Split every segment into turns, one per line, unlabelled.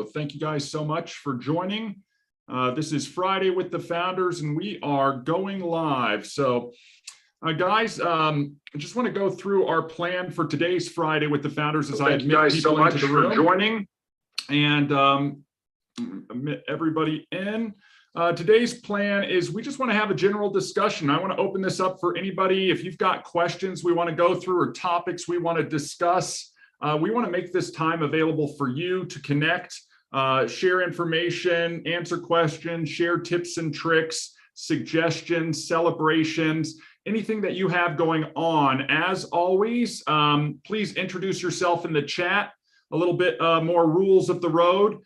So thank you guys so much for joining. This is Friday with the Founders, and we are going live. So guys, I just want to go through our plan for today's Friday with the Founders as I admit guys people so much into the room. For joining and admit everybody in. Today's plan is we just want to have a general discussion. I want to open this up for anybody. If you've got questions we want to go through or topics we want to discuss, we want to make this time available for you to connect, share information, answer questions, share tips and tricks, suggestions, celebrations, anything that you have going on. As always, please introduce yourself in the chat. A little bit more rules of the road.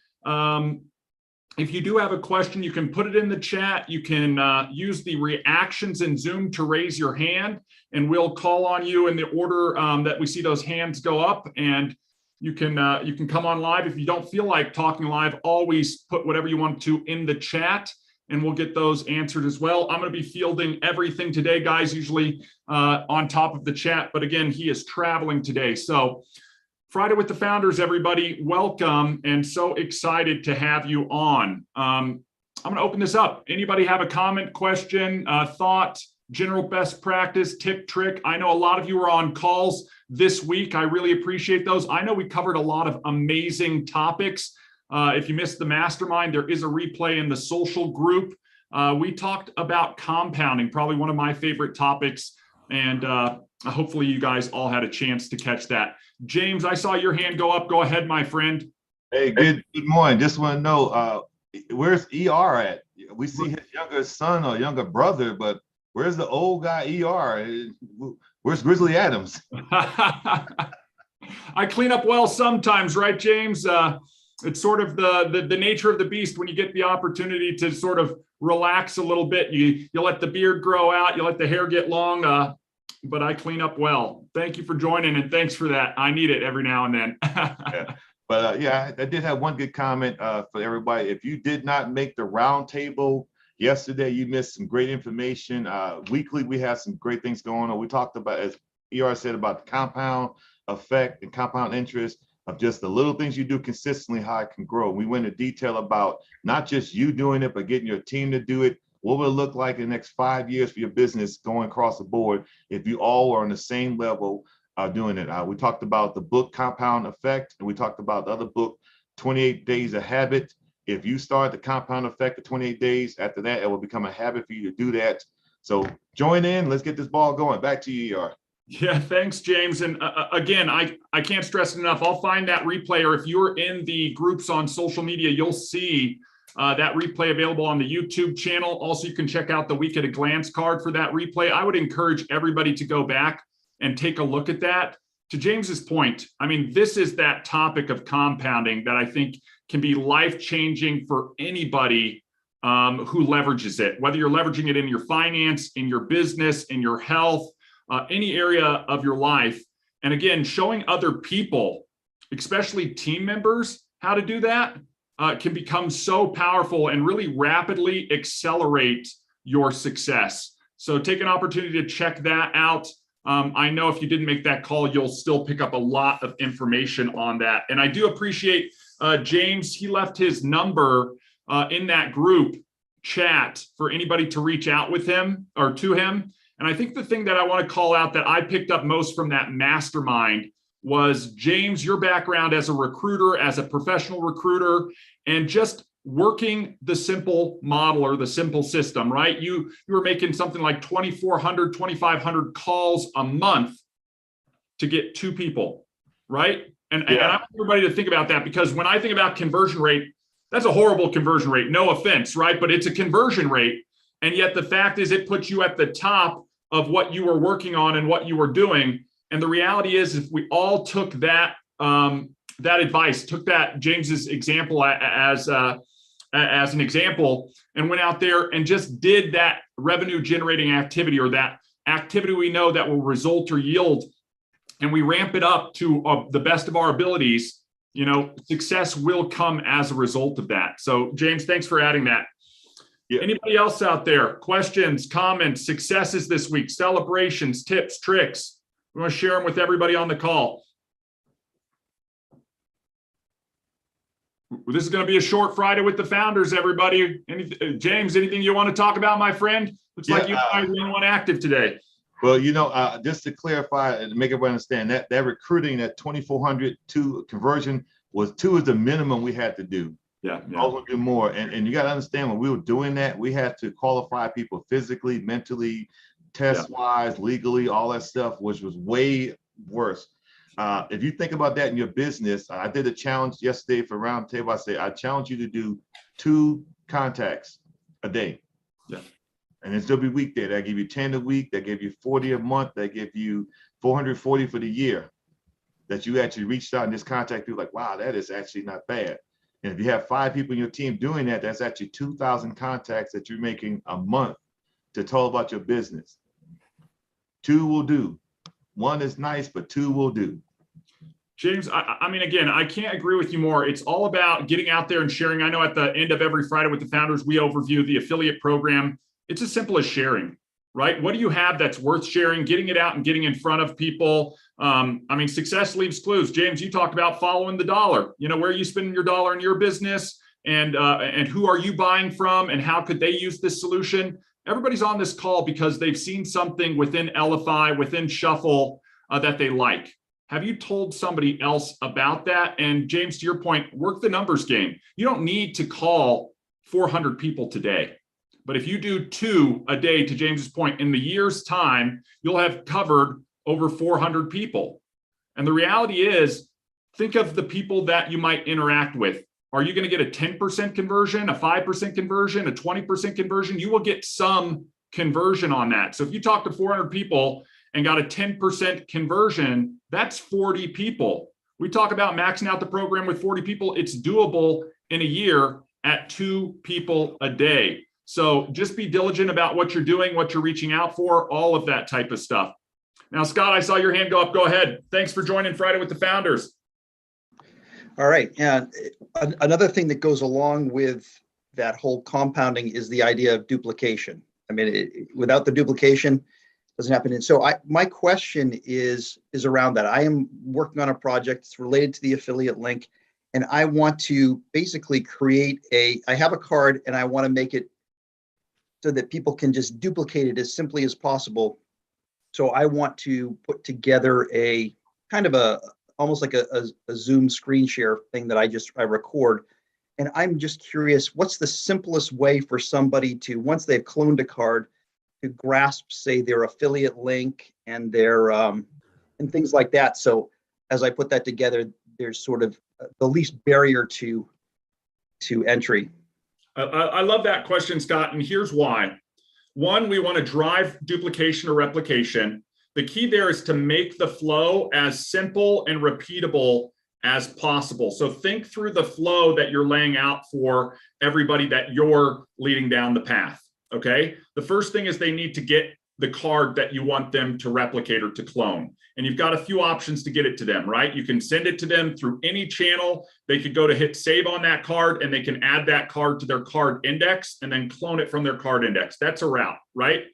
If you do have a question, you can put it in the chat. You can use the reactions in Zoom to raise your hand, and we'll call on you in the order that we see those hands go up. And you can come on live. If you don't feel like talking live, always put whatever you want to in the chat, and we'll get those answered as well. I'm going to be fielding everything today, guys, usually on top of the chat. But again, he is traveling today. So Friday with the Founders, everybody, welcome, and so excited to have you on. I'm going to open this up. Anybody have a comment, question, thought, general best practice, tip, trick? I know a lot of you are on calls this week. I really appreciate those. I know we covered a lot of amazing topics. If you missed the mastermind, there is a replay in the social group. We talked about compounding, probably one of my favorite topics, and hopefully you guys all had a chance to catch that. James, I saw your hand go up. Go ahead, my friend.
Hey, good morning. Just want to know, where's ER at? We see his younger son or younger brother, but where's the old guy ER? Where's Grizzly Adams?
I clean up well sometimes, right, James? It's sort of the nature of the beast. When you get the opportunity to sort of relax a little bit, you let the beard grow out, you let the hair get long, but I clean up well. Thank you for joining, and thanks for that. I need it every now and then.
Yeah. But yeah, I did have one good comment for everybody. If you did not make the roundtable yesterday, you missed some great information. Weekly, we have some great things going on. We talked about, as ER said, about the compound effect and compound interest of just the little things you do consistently, how it can grow. We went into detail about not just you doing it, but getting your team to do it. What will it look like in the next 5 years for your business going across the board if you all are on the same level doing it? We talked about the book Compound Effect, and we talked about the other book, 28 Days of Habit. If you start the compound effect of 28 days, after that, it will become a habit for you to do that. So join in. Let's get this ball going. Back to you, ER.
Yeah, thanks, James. And again, I can't stress it enough. I'll find that replay, or if you're in the groups on social media, you'll see that replay available on the YouTube channel. Also, you can check out the Week at a Glance card for that replay. I would encourage everybody to go back and take a look at that. To James's point, I mean, this is that topic of compounding that I think can be life-changing for anybody who leverages it, whether you're leveraging it in your finance, in your business, in your health, any area of your life. And again, showing other people, especially team members, how to do that can become so powerful and really rapidly accelerate your success. So take an opportunity to check that out. I know if you didn't make that call, you'll still pick up a lot of information on that. And I do appreciate James. He left his number in that group chat for anybody to reach out with him or to him. And I think the thing that I want to call out that I picked up most from that mastermind was, James, your background as a recruiter, as a professional recruiter, and just working the simple model or the simple system, right? You were making something like 2,400, 2,500 calls a month to get 2 people, right? And I want everybody to think about that, because when I think about conversion rate, that's a horrible conversion rate. No offense, right? But it's a conversion rate. And yet the fact is it puts you at the top of what you were working on and what you were doing. And the reality is, if we all took that advice, took that James's example as an example, and went out there and just did that revenue generating activity, or that activity we know that will result or yield, and we ramp it up to the best of our abilities, you know, success will come as a result of that. So James, thanks for adding that. Yeah. Anybody else out there? Questions, comments, successes this week, celebrations, tips, tricks? We want to share them with everybody on the call. This is going to be a short Friday with the founders, everybody. James, anything you want to talk about, my friend? Looks like you might be one active today.
Well, just to clarify and make everyone understand that recruiting, that 2,400 to conversion was 2 is the minimum we had to do.
Yeah.
We'll do more. And you got to understand, when we were doing that, we had to qualify people physically, mentally, test-wise, legally, all that stuff, which was way worse. If you think about that in your business, I did a challenge yesterday for Roundtable. I challenge you to do 2 contacts a day.
Yeah.
And it's still be weekday. That give you 10 a week. That give you 40 a month. That give you 440 for the year. That you actually reached out and just contact people like, wow, that is actually not bad. And if you have 5 people in your team doing that, that's actually 2,000 contacts that you're making a month to tell about your business. 2 will do. 1 is nice, but 2 will do.
James, I mean, again, I can't agree with you more. It's all about getting out there and sharing. I know at the end of every Friday with the founders, we overview the affiliate program. It's as simple as sharing, right? What do you have that's worth sharing, getting it out and getting in front of people? I mean, success leaves clues. James, you talked about following the dollar. Where are you spending your dollar in your business, and who are you buying from, and how could they use this solution? Everybody's on this call because they've seen something within Elify, within Shuffle that they like. Have you told somebody else about that? And James, to your point, work the numbers game. You don't need to call 400 people today. But if you do 2 a day, to James's point, in the year's time, you'll have covered over 400 people. And the reality is, think of the people that you might interact with. Are you going to get a 10% conversion, a 5% conversion, a 20% conversion? You will get some conversion on that. So if you talk to 400 people and got a 10% conversion, that's 40 people. We talk about maxing out the program with 40 people. It's doable in a year at 2 people a day. So just be diligent about what you're doing, what you're reaching out for, all of that type of stuff. Now, Scott, I saw your hand go up. Go ahead. Thanks for joining Friday with the founders.
All right. And another thing that goes along with that whole compounding is the idea of duplication. I mean, without the duplication, it doesn't happen. And so my question is around that. I am working on a project that's related to the affiliate link, and I want to basically I have a card and I want to make it so that people can just duplicate it as simply as possible. So I want to put together a kind of almost like a Zoom screen share thing that I record. And I'm just curious, what's the simplest way for somebody to, once they've cloned a card, to grasp, say, their affiliate link and their and things like that. So as I put that together, there's sort of the least barrier to entry.
I love that question, Scott, and here's why. 1, we want to drive duplication or replication. The key there is to make the flow as simple and repeatable as possible. So think through the flow that you're laying out for everybody that you're leading down the path, okay? The first thing is they need to get the card that you want them to replicate or to clone. And you've got a few options to get it to them, right? You can send it to them through any channel. They could go to hit save on that card, and they can add that card to their card index and then clone it from their card index. That's a route, right?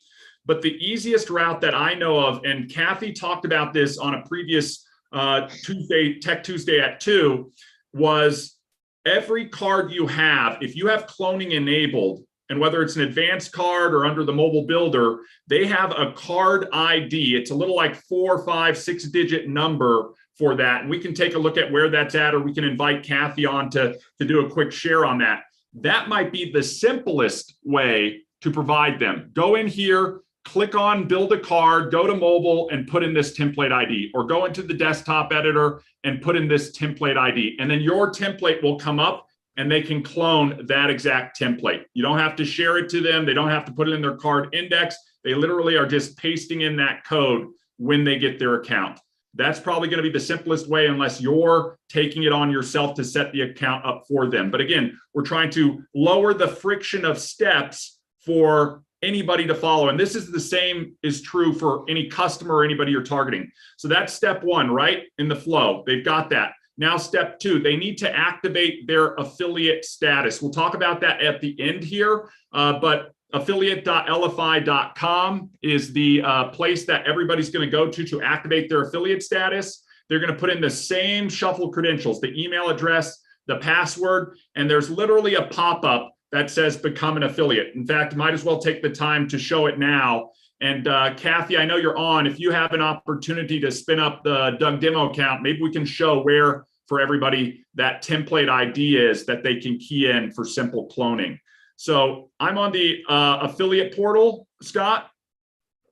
But the easiest route that I know of, and Kathy talked about this on a previous Tech Tuesday at 2, was every card you have, if you have cloning enabled, and whether it's an advanced card or under the mobile builder, they have a card ID. It's a little like 4, 5, 6-digit number for that. And we can take a look at where that's at, or we can invite Kathy on to do a quick share on that. That might be the simplest way to provide them. Go in here, click on build a card, go to mobile and put in this template ID, or go into the desktop editor and put in this template ID. And then your template will come up and they can clone that exact template. You don't have to share it to them. They don't have to put it in their card index. They literally are just pasting in that code when they get their account. That's probably going to be the simplest way, unless you're taking it on yourself to set the account up for them. But again, we're trying to lower the friction of steps for anybody to follow. And this is the same is true for any customer or anybody you're targeting. So that's step 1, right? In the flow, they've got that. Now, step 2, they need to activate their affiliate status. We'll talk about that at the end here, but affiliate.elify.com is the place that everybody's going to go to activate their affiliate status. They're going to put in the same Shuffle credentials, the email address, the password, and there's literally a pop-up that says become an affiliate. In fact, might as well take the time to show it now. And Kathy, I know you're on. If you have an opportunity to spin up the Doug demo account, maybe we can show where for everybody that template ID is that they can key in for simple cloning. So I'm on the affiliate portal, Scott.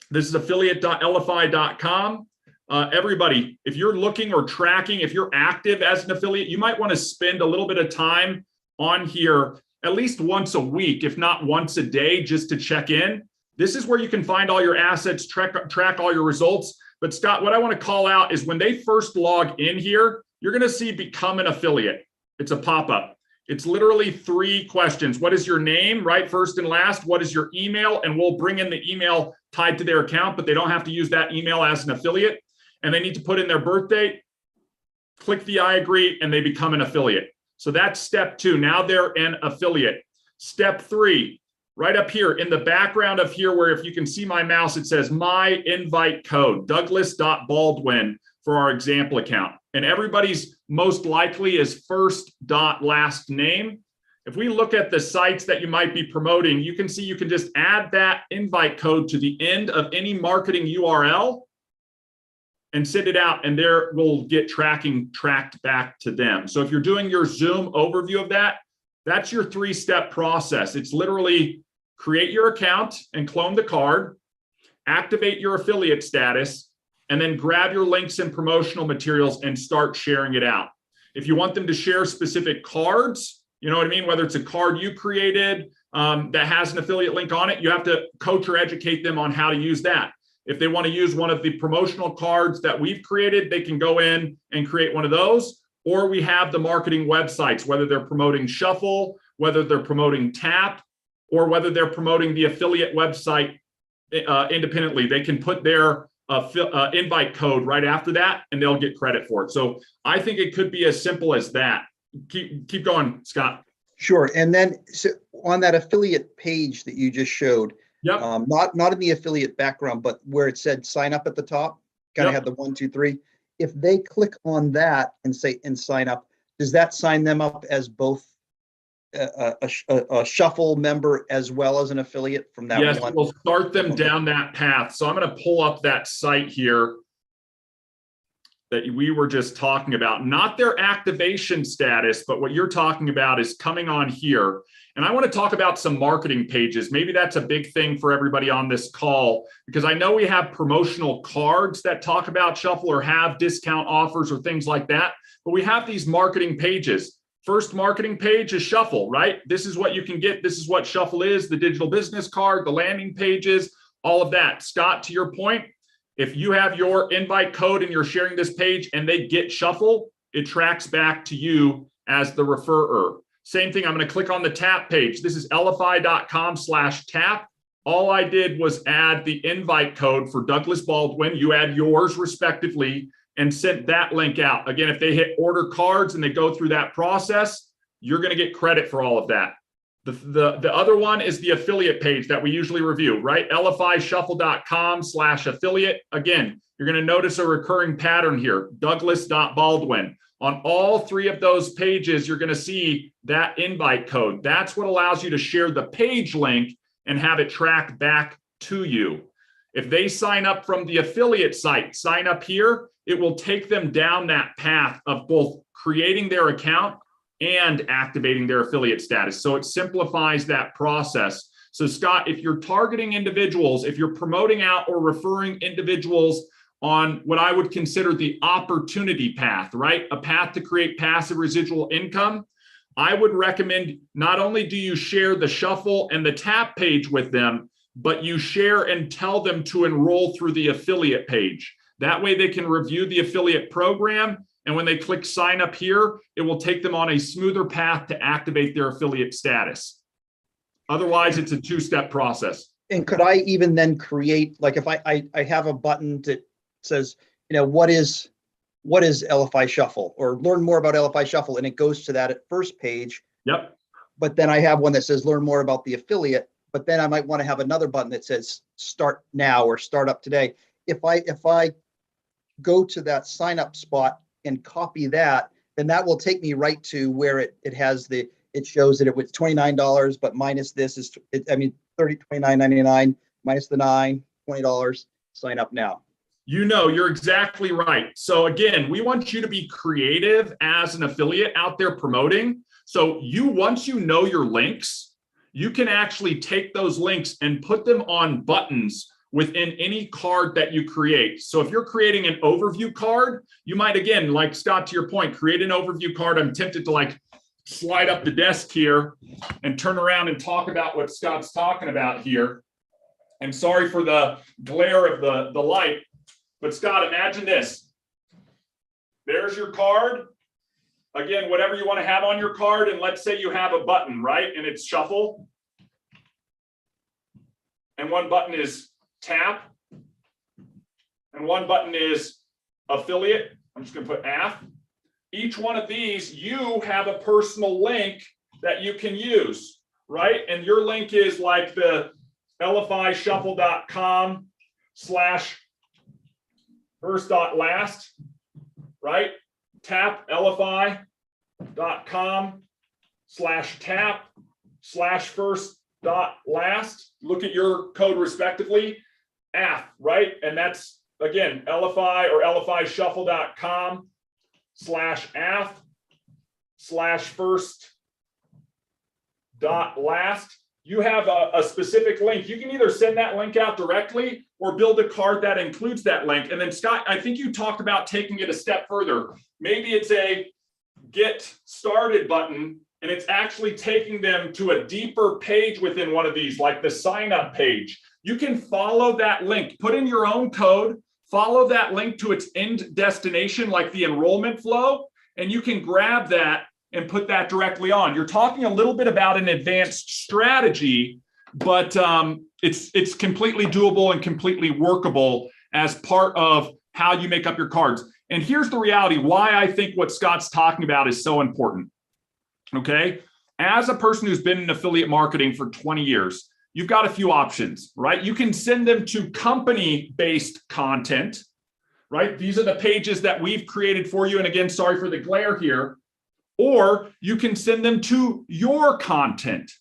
This is affiliate.elify.com. Everybody, if you're looking or tracking, if you're active as an affiliate, you might want to spend a little bit of time on here at least once a week, if not once a day, just to check in. This is where you can find all your assets, track all your results. But Scott, what I want to call out is when they first log in here, you're going to see become an affiliate. It's a pop-up. It's literally 3 questions. What is your name, right? First and last. What is your email? And we'll bring in the email tied to their account, but they don't have to use that email as an affiliate. And they need to put in their birth date, click the I agree, and they become an affiliate. So that's step 2. Now they're an affiliate. Step 3, right up here in the background of here, where if you can see my mouse, it says my invite code, Douglas.Baldwin for our example account. And everybody's most likely is first dot last name. If we look at the sites that you might be promoting, you can see you can just add that invite code to the end of any marketing URL and send it out, and there will get tracked back to them. So if you're doing your Zoom overview of that, that's your 3-step process. It's literally create your account and clone the card, activate your affiliate status, and then grab your links and promotional materials and start sharing it out. If you want them to share specific cards, you know what I mean? Whether it's a card you created that has an affiliate link on it, you have to coach or educate them on how to use that. If they want to use one of the promotional cards that we've created, they can go in and create one of those. Or we have the marketing websites, whether they're promoting Shuffle, whether they're promoting Tap, or whether they're promoting the affiliate website independently. They can put their invite code right after that, and they'll get credit for it. So I think it could be as simple as that. Keep going, Scott.
Sure. And then so on that affiliate page that you just showed,
Yep.
Not in the affiliate background, but where it said sign up at the top, kind of
Yep.
had the 1, 2, 3. If they click on that and say and sign up, does that sign them up as both a Shuffle member as well as an affiliate from that
Yes,
one?
we'll start them down that path. So I'm going to pull up that site here that we were just talking about, not their activation status, but what you're talking about is coming on here. And I want to talk about some marketing pages. Maybe that's a big thing for everybody on this call, because I know we have promotional cards that talk about Shuffle or have discount offers or things like that, but we have these marketing pages. First marketing page is Shuffle, right? This is what you can get. This is what Shuffle is, the digital business card, the landing pages, all of that. Scott, to your point, if you have your invite code and you're sharing this page and they get Shuffle, it tracks back to you as the referrer. Same thing, I'm going to click on the Tap page. This is elify.com/tap. All I did was add the invite code for Douglas Baldwin. You add yours respectively and sent that link out. Again, if they hit order cards and they go through that process, you're going to get credit for all of that. The other one is the affiliate page that we usually review, right? elifyshuffle.com/affiliate. Again, you're going to notice a recurring pattern here, Douglas.Baldwin. On all 3 of those pages, you're going to see that invite code. That's what allows you to share the page link and have it tracked back to you. If they sign up from the affiliate site, sign up here, it will take them down that path of both creating their account and activating their affiliate status. So it simplifies that process. So Scott, if you're targeting individuals, if you're promoting out or referring individuals on what I would consider the opportunity path, right? A path to create passive residual income, I would recommend not only do you share the Shuffle and the Tap page with them, but you share and tell them to enroll through the affiliate page. That way they can review the affiliate program. And when they click sign up here, it will take them on a smoother path to activate their affiliate status. Otherwise, it's a 2-step process.
And could I even then create, like if I have a button that says, you know, what is Elify Shuffle, or learn more about Elify Shuffle, and it goes to that first page.
Yep.
But then I have one that says learn more about the affiliate, but then I might want to have another button that says start now or start up today. If I go to that sign up spot and copy that, then that will take me right to where it has it shows that it was $29, but minus this is, $29.99 minus the $20. Sign up now.
You're exactly right. So again, we want you to be creative as an affiliate out there promoting. So once you know your links, you can actually take those links and put them on buttons within any card that you create. So if you're creating an overview card, you might, again, like Scott, to your point, create an overview card. I'm tempted to like slide up the desk here and turn around and talk about what Scott's talking about here. I'm sorry for the glare of the light, but Scott, imagine this. There's your card. Again, whatever you want to have on your card, and let's say you have a button, right? And it's shuffle. And one button is tap. And one button is affiliate. I'm just going to put AF. Each one of these, you have a personal link that you can use, right? And your link is like the elifyshuffle.com/first.last, right? Tap elify.com/tap/first.last. Look at your code respectively. AF, right? And that's, again, Elify or elifyshuffle.com/AF/first.last. You have a specific link. You can either send that link out directly or build a card that includes that link. And then Scott, I think you talked about taking it a step further. Maybe it's a get started button, and it's actually taking them to a deeper page within one of these, like the sign up page. You can follow that link, put in your own code, follow that link to its end destination, like the enrollment flow, and you can grab that and put that directly on. You're talking a little bit about an advanced strategy, but it's completely doable and completely workable as part of how you make up your cards. And here's the reality why I think what Scott's talking about is so important. Okay. As a person who's been in affiliate marketing for 20 years, you've got a few options, right? You can send them to company-based content, right? These are the pages that we've created for you. And again, sorry for the glare here. Or you can send them to your content.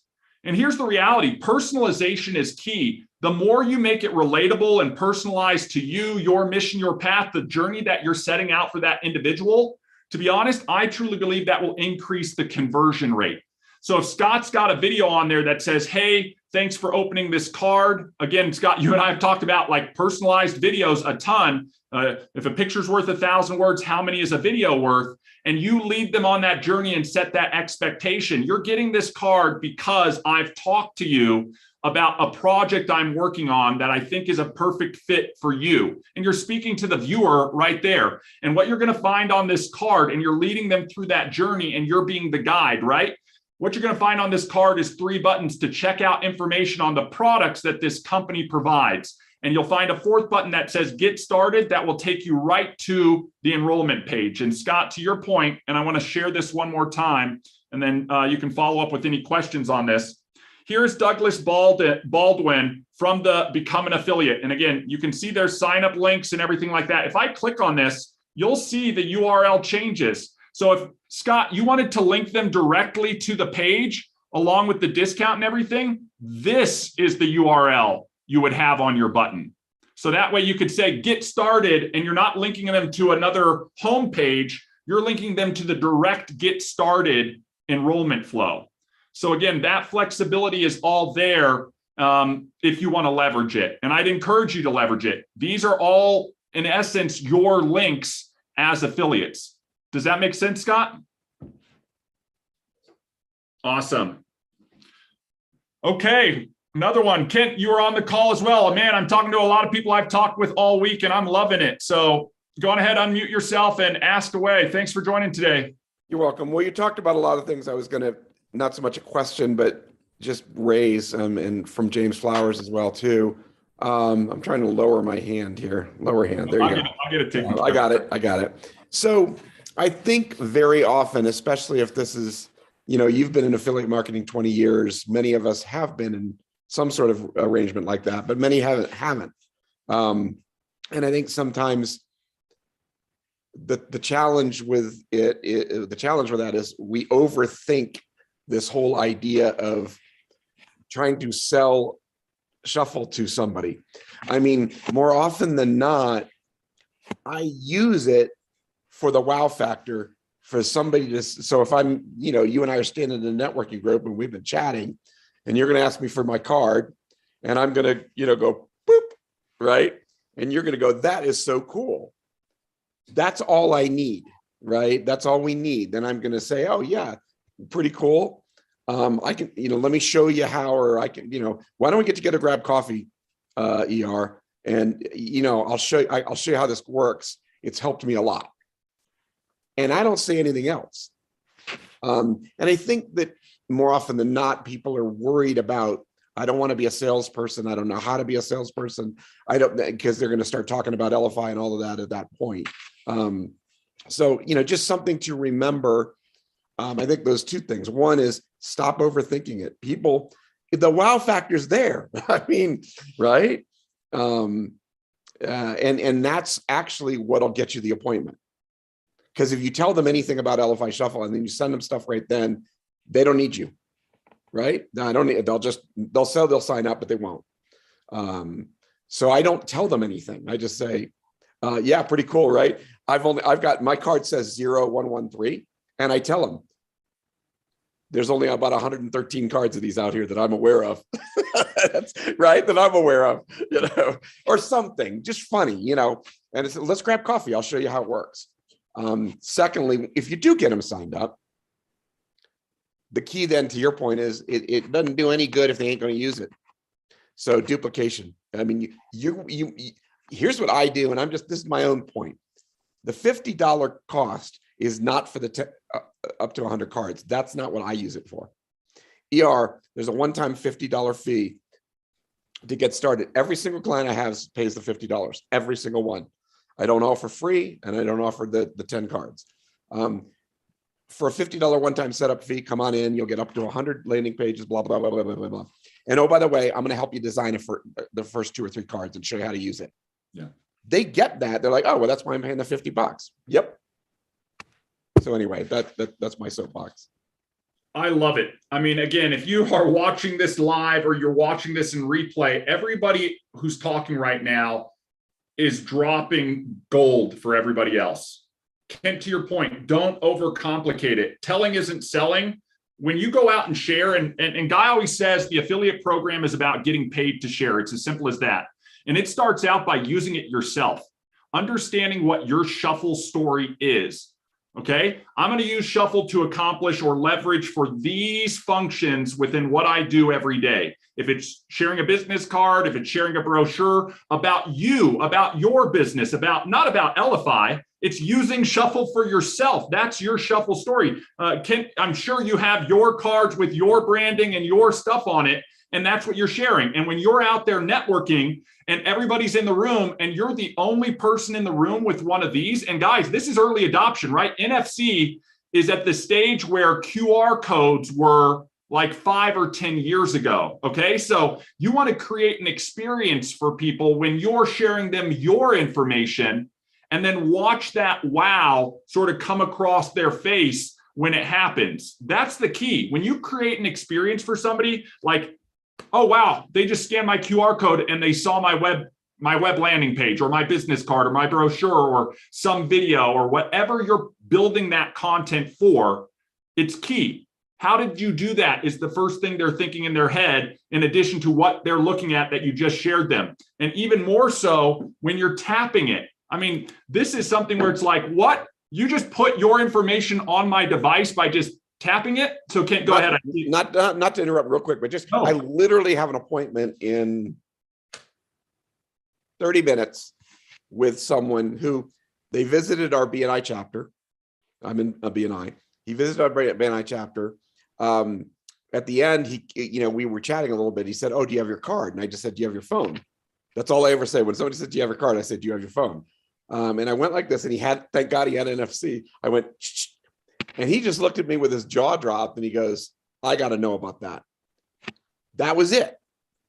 And here's the reality. Personalization is key. The more you make it relatable and personalized to you, your mission, your path, the journey that you're setting out for that individual, to be honest, I truly believe that will increase the conversion rate. So if Scott's got a video on there that says, hey, thanks for opening this card. Again, Scott, you and I have talked about like personalized videos a ton. If a picture's worth 1,000 words, how many is a video worth? And you lead them on that journey and set that expectation. You're getting this card because I've talked to you about a project I'm working on that I think is a perfect fit for you. And you're speaking to the viewer right there. And what you're going to find on this card, and you're leading them through that journey, and you're being the guide, right? What you're going to find on this card is 3 buttons to check out information on the products that this company provides. And you'll find a 4th button that says get started. That will take you right to the enrollment page. And Scott, to your point, and I want to share this one more time, and then you can follow up with any questions on this. Here's Douglas Baldwin from the Become an Affiliate. And again, you can see their sign up links and everything like that. If I click on this, you'll see the URL changes. So if Scott, you wanted to link them directly to the page along with the discount and everything, this is the URL you would have on your button. So that way you could say get started, and you're not linking them to another home page. You're linking them to the direct get started enrollment flow. So again, that flexibility is all there if you want to leverage it. And I'd encourage you to leverage it. These are all, in essence, your links as affiliates. Does that make sense, Scott? Awesome. Okay, another one. Kent, you were on the call as well. Man, I'm talking to a lot of people I've talked with all week, and I'm loving it. So go on ahead, unmute yourself and ask away. Thanks for joining today.
You're welcome. Well, you talked about a lot of things I was going to, not so much a question, but just raise, and from James Flowers as well, too. I'm trying to lower my hand here. Lower hand. There you go.
I'll get it taken.
I got it. I got it. So I think very often, especially if this is, you've been in affiliate marketing 20 years, many of us have been in some sort of arrangement like that, but many haven't. And I think sometimes the challenge with the challenge with that is we overthink this whole idea of trying to sell shuffle to somebody. I mean, more often than not, I use it for the wow factor for somebody to, so if I'm, you and I are standing in a networking group and we've been chatting and you're going to ask me for my card and I'm going to, go boop, right? And you're going to go, that is so cool. That's all I need, right? That's all we need. Then I'm going to say, oh yeah, pretty cool. I can, let me show you how, or I can, why don't we get together, grab coffee, ER, and, I'll show you how this works. It's helped me a lot. And I don't say anything else. And I think that more often than not, people are worried about, I don't want to be a salesperson. I don't know how to be a salesperson. Because they're going to start talking about Elify and all of that at that point. So, just something to remember. I think those two things. One is stop overthinking it. People, the wow factor's there. I mean, right? And that's actually what'll get you the appointment. Because if you tell them anything about Elify Shuffle and then you send them stuff right then, they don't need you, right? No, I don't need. They'll sign up, but they won't. So I don't tell them anything. I just say, yeah, pretty cool, right? I've got my card says 0113, and I tell them there's only about 113 cards of these out here that I'm aware of. That's right, that I'm aware of, or something just funny, and it's, let's grab coffee. I'll show you how it works. Secondly, if you do get them signed up, the key then to your point is it doesn't do any good if they ain't going to use it. So duplication. I mean, you here's what I do, and this is my own point. The $50 cost is not for the up to 100 cards. That's not what I use it for. There's a one-time $50 fee to get started. Every single client I have pays the $50, every single one. I don't offer free, and I don't offer the 10 cards. For a $50 one-time setup fee, come on in. You'll get up to 100 landing pages, blah, blah, blah, blah, blah, blah, blah. And oh, by the way, I'm going to help you design it for the first 2 or 3 cards and show you how to use it.
Yeah.
They get that. They're like, oh, well, that's why I'm paying the $50. Yep. So anyway, that's my soapbox.
I love it. I mean, again, if you are watching this live or you're watching this in replay, everybody who's talking right now is dropping gold for everybody else. Kent, to your point, don't overcomplicate it. Telling isn't selling. When you go out and share, and Guy always says the affiliate program is about getting paid to share. It's as simple as that. And it starts out by using it yourself, understanding what your shuffle story is. Okay, I'm going to use shuffle to accomplish or leverage for these functions within what I do every day. If it's sharing a business card, if it's sharing a brochure about you, about your business, not about Elify, it's using shuffle for yourself. That's your shuffle story. Kent, I'm sure you have your cards with your branding and your stuff on it, and that's what you're sharing. And when you're out there networking and everybody's in the room and you're the only person in the room with one of these, and guys, this is early adoption, right? NFC is at the stage where QR codes were like 5 or 10 years ago. Okay. So you want to create an experience for people when you're sharing them your information, and then watch that wow sort of come across their face when it happens. That's the key. When you create an experience for somebody, like, oh, wow, they just scanned my QR code and they saw my web landing page or my business card or my brochure or some video or whatever you're building that content for, it's key. How did you do that is the first thing they're thinking in their head, in addition to what they're looking at that you just shared them. And even more so when you're tapping it. I mean, this is something where it's like, what? You just put your information on my device by just tapping it? So Kent, go ahead.
Not to interrupt real quick, but just, I literally have an appointment in 30 minutes with someone who they visited our BNI chapter. I'm in a BNI. He visited our BNI chapter. At the end, we were chatting a little bit. He said, oh, do you have your card? And I just said, do you have your phone? That's all I ever say. When somebody said, do you have your card? I said, do you have your phone? And I went like this, and thank God he had NFC. I went, shh. And he just looked at me with his jaw dropped and he goes, I got to know about that. That was it.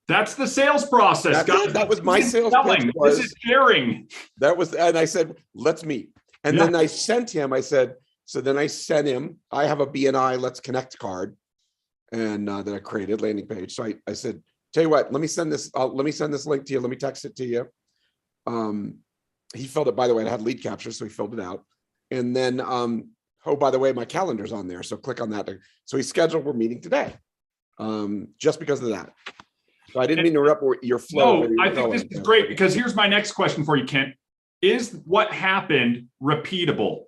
That's the sales process, guys.
That was my sales pitch.
This is sharing.
And I said, let's meet. And
Yeah.
then I sent him, I said, I have a BNI Let's Connect card and that I created, landing page. So I said, tell you what, let me send this link to you. Let me text it to you. He filled it, by the way, it had lead capture, so he filled it out. And then, oh, by the way, my calendar's on there. So click on that. So he scheduled, we're meeting today, just because of that. So I didn't mean to interrupt your flow.
No, I think this is great because here's my next question for you, Kent. Is what happened repeatable?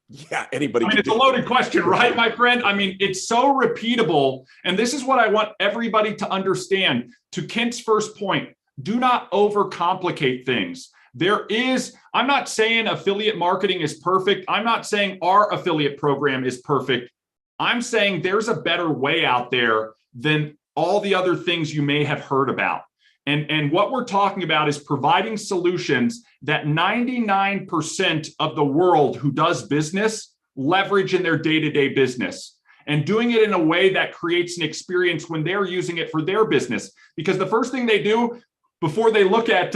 Yeah, anybody.
I mean, it's a loaded question, right, my friend? I mean, it's so repeatable. And this is what I want everybody to understand. To Kent's first point, do not overcomplicate things. I'm not saying affiliate marketing is perfect. I'm not saying our affiliate program is perfect. I'm saying there's a better way out there than all the other things you may have heard about. And what we're talking about is providing solutions that 99% of the world who does business leverage in their day-to-day business, and doing it in a way that creates an experience when they're using it for their business. Because the first thing they do before they look at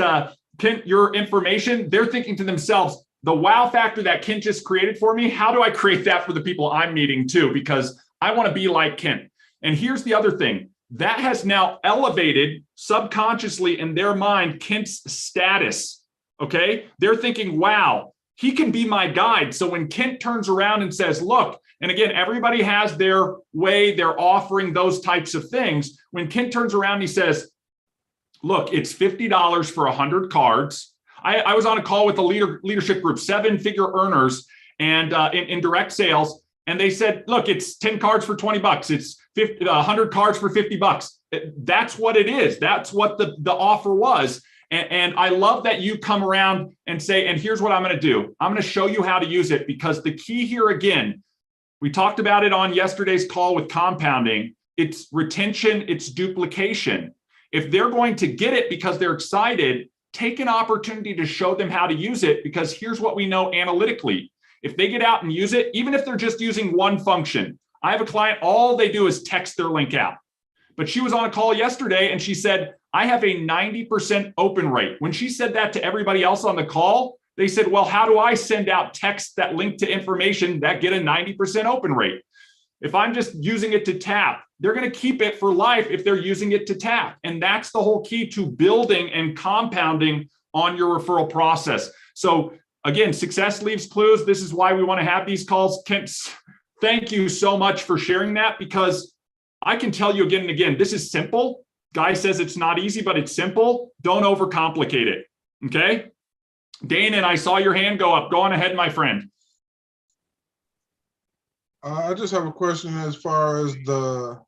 Kent, your information, they're thinking to themselves, the wow factor that Kent just created for me, how do I create that for the people I'm meeting too? Because I want to be like Kent. And here's the other thing. That has now elevated subconsciously in their mind Kent's status, okay? They're thinking, wow, he can be my guide. So when Kent turns around and says, look, and again, everybody has their way, they're offering those types of things. When Kent turns around and he says, look, it's $50 for 100 cards. I was on a call with a leadership group, 7-figure earners, and in direct sales. And they said, look, it's 10 cards for $20. It's 100 cards for $50. That's what it is. That's what the offer was. And I love that you come around and say, and here's what I'm going to do. I'm going to show you how to use it, because the key here, again, we talked about it on yesterday's call with compounding. It's retention, it's duplication. If they're going to get it because they're excited, take an opportunity to show them how to use it, because here's what we know analytically. If they get out and use it, even if they're just using one function, I have a client, all they do is text their link out. But she was on a call yesterday and she said, I have a 90% open rate. When she said that to everybody else on the call, they said, well, how do I send out text that link to information that get a 90% open rate? If I'm just using it to tap, they're going to keep it for life if they're using it to tap. And that's the whole key to building and compounding on your referral process. So again, success leaves clues. This is why we want to have these calls. Kent, thank you so much for sharing that, because I can tell you again and again, this is simple. Guy says it's not easy, but it's simple. Don't overcomplicate it. Okay. Dane, and I saw your hand go up. Go on ahead, my friend.
I just have a question as far as the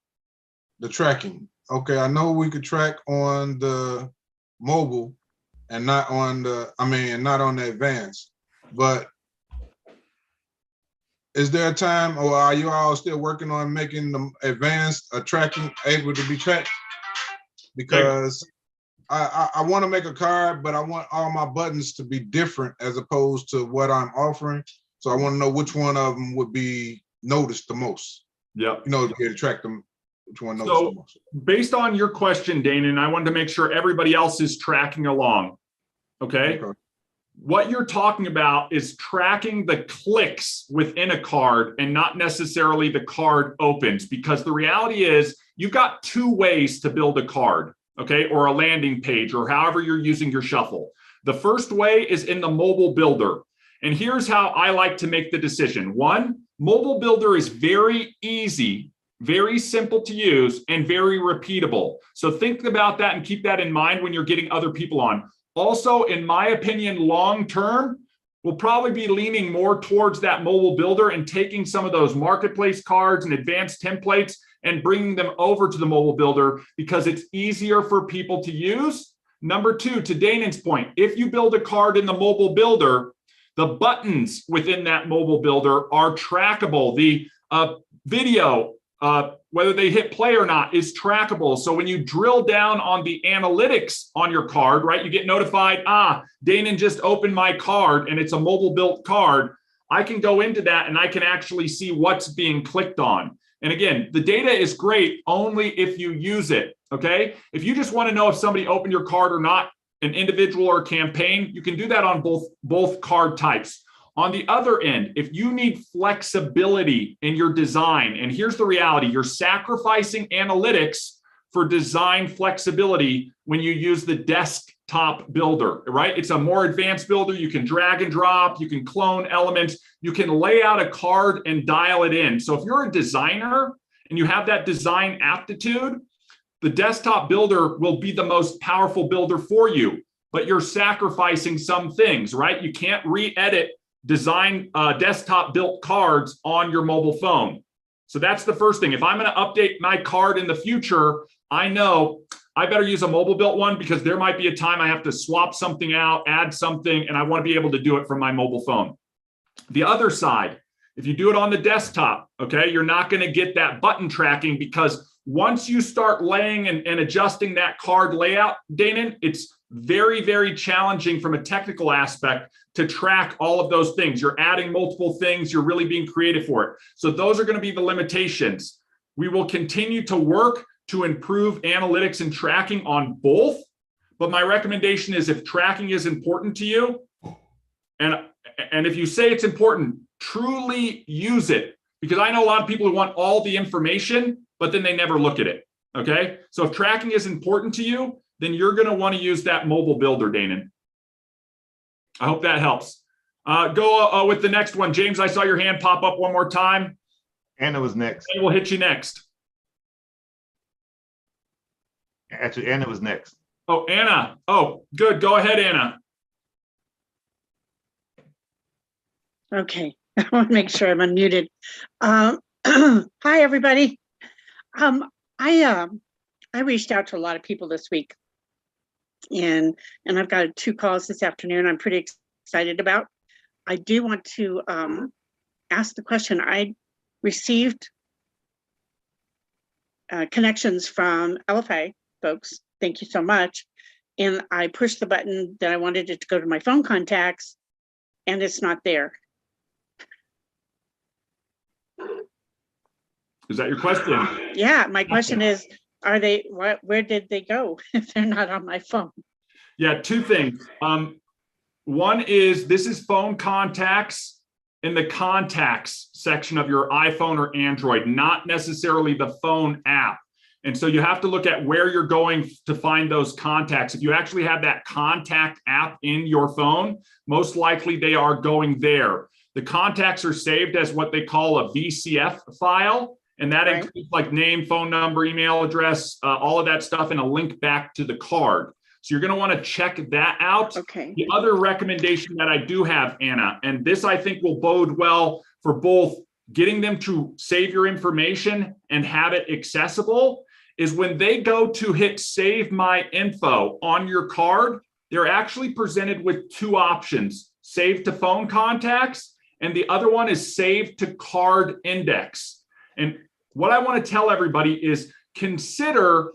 tracking. Okay, I know we could track on the mobile and not on not on the advanced, but is there a time, or are you all still working on making the advanced tracking able to be tracked? Because I want to make a card, but I want all my buttons to be different as opposed to what I'm offering. So I want to know which one of them would be noticed the most.
Yeah.
You know, to be able to track them, which one noticed the most.
Based on your question, Dane, and I wanted to make sure everybody else is tracking along. Okay. What you're talking about is tracking the clicks within a card and not necessarily the card opens, because the reality is you've got two ways to build a card, okay, or a landing page, or however you're using your shuffle. The first way is in the mobile builder. And here's how I like to make the decision. One, mobile builder is very easy, very simple to use, and very repeatable. So think about that and keep that in mind when you're getting other people on. Also, in my opinion, long-term, we'll probably be leaning more towards that mobile builder and taking some of those marketplace cards and advanced templates and bringing them over to the mobile builder because it's easier for people to use. Number two, to Danon's point, if you build a card in the mobile builder, the buttons within that mobile builder are trackable. The video, whether they hit play or not, is trackable. So when you drill down on the analytics on your card, right, you get notified, Danon just opened my card and it's a mobile built card. I can go into that and I can actually see what's being clicked on. And again, the data is great only if you use it, okay? If you just want to know if somebody opened your card or not, an individual or a campaign, you can do that on both card types. On the other end, if you need flexibility in your design, and here's the reality, you're sacrificing analytics for design flexibility when you use the desktop builder, right? It's a more advanced builder. You can drag and drop, you can clone elements, you can lay out a card and dial it in. So if you're a designer and you have that design aptitude, the desktop builder will be the most powerful builder for you, but you're sacrificing some things, right? You can't re-edit design desktop built cards on your mobile phone. So that's the first thing. If I'm going to update my card in the future, I know I better use a mobile built one because there might be a time I have to swap something out, add something, and I want to be able to do it from my mobile phone. The other side, if you do it on the desktop, okay, you're not going to get that button tracking because once you start laying and adjusting that card layout, Danon, it's very, very challenging from a technical aspect to track all of those things. You're adding multiple things. You're really being creative for it. So those are going to be the limitations. We will continue to work to improve analytics and tracking on both. But my recommendation is if tracking is important to you, and if you say it's important, truly use it. Because I know a lot of people who want all the information, but then they never look at it. Okay. So if tracking is important to you, then you're going to want to use that mobile builder, Danon. I hope that helps. Go with the next one. James, I saw your hand pop up one more time.
Anna was next.
And we'll hit you next.
Actually, Anna was next.
Oh, Anna. Oh, good. Go ahead, Anna.
Okay, I want to make sure I'm unmuted. Hi, everybody. I reached out to a lot of people this week, and I've got 2 calls this afternoon I'm pretty excited about. I do want to ask the question. I received connections from Elify folks. Thank you so much. And I pushed the button that I wanted it to go to my phone contacts, and it's not there.
Is that your question?
Yeah, my question is, where did they go if they're not on my phone?
Yeah, 2 things. One is this is phone contacts in the contacts section of your iPhone or Android, not necessarily the phone app. And so you have to look at where you're going to find those contacts. If you actually have that contact app in your phone, most likely they are going there. The contacts are saved as what they call a VCF file. And that includes like name, phone number, email address, all of that stuff, and a link back to the card. So you're going to want to check that out.
Okay.
The other recommendation that I do have, Anna, and this I think will bode well for both getting them to save your information and have it accessible, is when they go to hit save my info on your card, they're actually presented with 2 options: save to phone contacts, and the other one is save to card index. And what I want to tell everybody is consider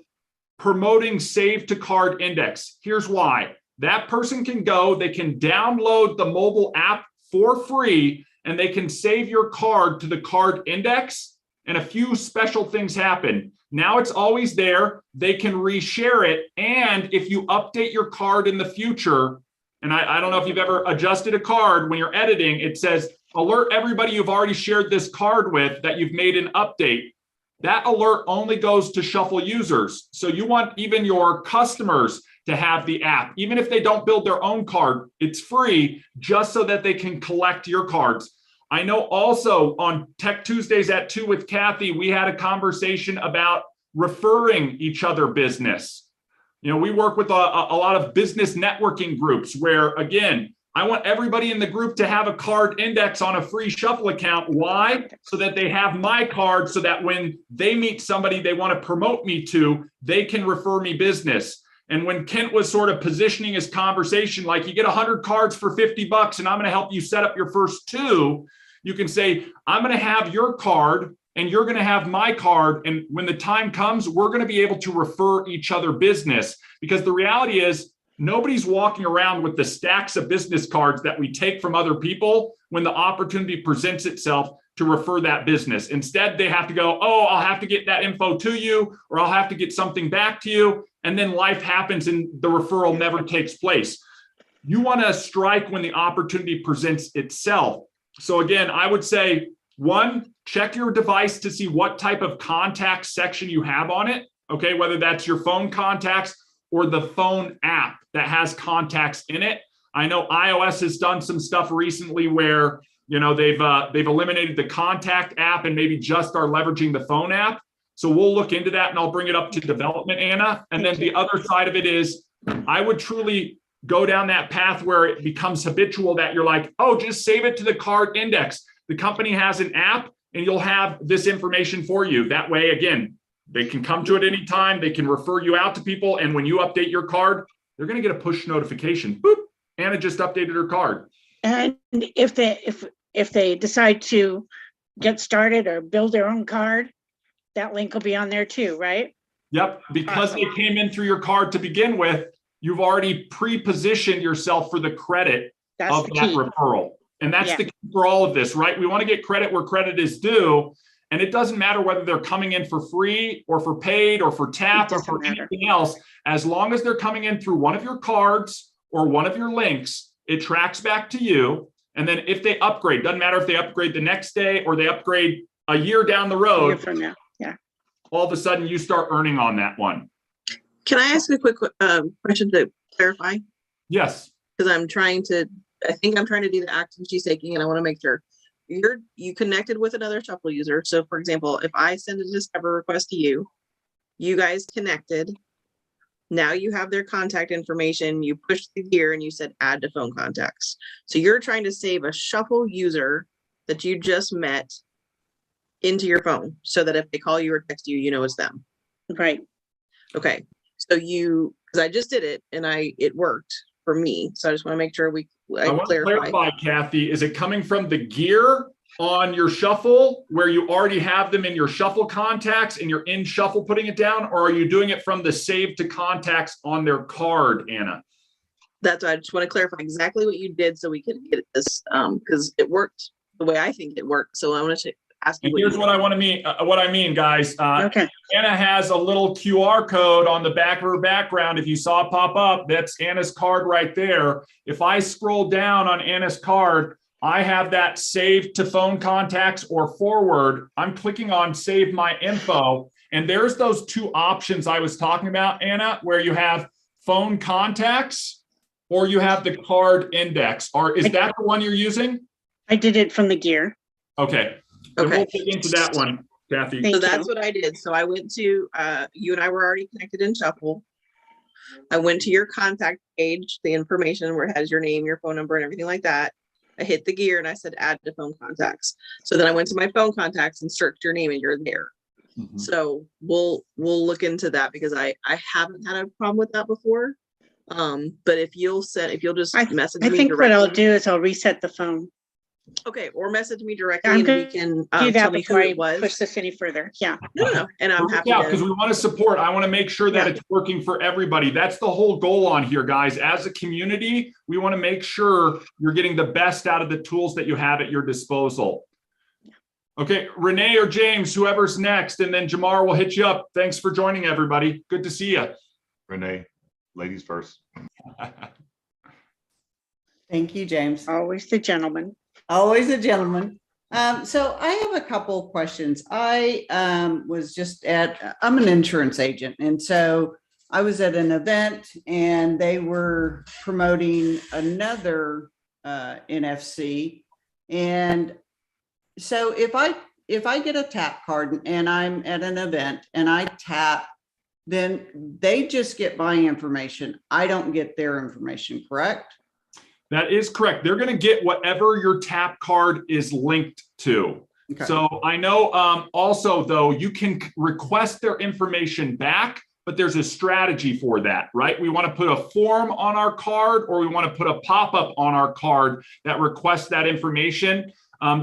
promoting save to card index. Here's why. That person can go, they can download the mobile app for free, and they can save your card to the card index, and a few special things happen. Now it's always there. They can reshare it. And if you update your card in the future, and I don't know if you've ever adjusted a card, when you're editing, it says, alert everybody you've already shared this card with that you've made an update. That alert only goes to Shuffle users. So you want even your customers to have the app. Even if they don't build their own card, it's free just so that they can collect your cards. I know also on Tech Tuesdays at 2 with Kathy, we had a conversation about referring each other business. You know, we work with a lot of business networking groups where, again, I want everybody in the group to have a card index on a free Shuffle account. Why? So that they have my card so that when they meet somebody they want to promote me to, they can refer me business. And when Kent was sort of positioning his conversation, like you get 100 cards for $50 and I'm going to help you set up your first 2, you can say, I'm going to have your card and you're going to have my card. And when the time comes, we're going to be able to refer each other business, because the reality is nobody's walking around with the stacks of business cards that we take from other people when the opportunity presents itself to refer that business. Instead, they have to go, oh, I'll have to get that info to you, or I'll have to get something back to you. And then life happens and the referral never takes place. you want to strike when the opportunity presents itself. So again, I would say, one, check your device to see what type of contact section you have on it. Okay, whether that's your phone contacts or the phone app that has contacts in it. I know iOS has done some stuff recently where, you know, they've eliminated the contact app and maybe just are leveraging the phone app. So we'll look into that and I'll bring it up to development, Anna. And then the other side of it is, I would truly go down that path where it becomes habitual that you're like, oh, just save it to the card index. The company has an app and you'll have this information for you. That way, again, they can come to it anytime. They can refer you out to people. And when you update your card, they're going to get a push notification. Boop, Anna just updated her card.
And if they decide to get started or build their own card, that link will be on there too, right?
Yep, because they came in through your card to begin with, you've already pre-positioned yourself for the credit of that referral. And that's the key for all of this, right? We want to get credit where credit is due. And it doesn't matter whether they're coming in for free or for paid or for tap or for anything else. As long as they're coming in through one of your cards or one of your links, it tracks back to you. And then if they upgrade, doesn't matter if they upgrade the next day or they upgrade a year down the road,
from now. Yeah.
All of a sudden you start earning on that one.
Can I ask a quick question to clarify?
Yes.
Because I think I'm trying to do the action she's taking, and I want to make sure you connected with another Shuffle user. So for example, if I send a Discover request to you, you guys connected. Now you have their contact information. You pushed the gear and you said add to phone contacts. So you're trying to save a Shuffle user that you just met into your phone so that if they call you or text you, you know it's them.
Right.
Okay. So because I just did it and it worked for me. So I just want to make sure
I want to clarify, Kathy, is it coming from the gear on your Shuffle where you already have them in your Shuffle contacts and you're in Shuffle putting it down, or are you doing it from the save to contacts on their card, Anna?
That's why I just want to clarify exactly what you did so we can get this because it worked the way I think it worked. So I want to ask you.
And here's what I mean, guys.
Okay.
Anna has a little QR code on the back of her background. If you saw it pop up, that's Anna's card right there. If I scroll down on Anna's card, I have that saved to phone contacts or forward. I'm clicking on save my info. And there's those two options I was talking about, Anna, where you have phone contacts or you have the card index. Is that the one you're using?
I did it from the gear.
Okay. Okay. We'll get into that one, Kathy.
So that's what I did. So I went to, you and I were already connected in Shuffle. I went to your contact page, the information where it has your name, your phone number and everything like that. I hit the gear and I said, add to phone contacts. So then I went to my phone contacts and searched your name and you're there. Mm-hmm. So we'll look into that because I haven't had a problem with that before. But if you'll just message me.
I think what I'll do is I'll reset the phone.
Okay, or message me directly and we can
do that
tell me
before
who it was.
Push this any further. Yeah.
No. And I'm happy.
Yeah, because we want to support. I want to make sure that it's working for everybody. That's the whole goal on here, guys. As a community, we want to make sure you're getting the best out of the tools that you have at your disposal. Okay, Renee or James, whoever's next, and then Jamar will hit you up. Thanks for joining, everybody. Good to see you.
Renee, ladies first.
Thank you, James.
Always the gentleman.
Always a gentleman. So I have a couple questions. I was I'm an insurance agent. And so I was at an event and they were promoting another NFC. And so if I get a tap card and I'm at an event and I tap, then they just get my information. I don't get their information, correct?
That is correct. They're going to get whatever your tap card is linked to. Okay. So I know also, though, you can request their information back, but there's a strategy for that, right? We want to put a form on our card or we want to put a pop-up on our card that requests that information.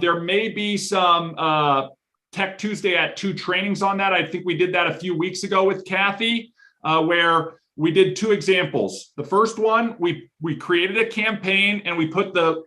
There may be some Tech Tuesday at 2 trainings on that. I think we did that a few weeks ago with Kathy, where we did 2 examples. The first one, we created a campaign and we put the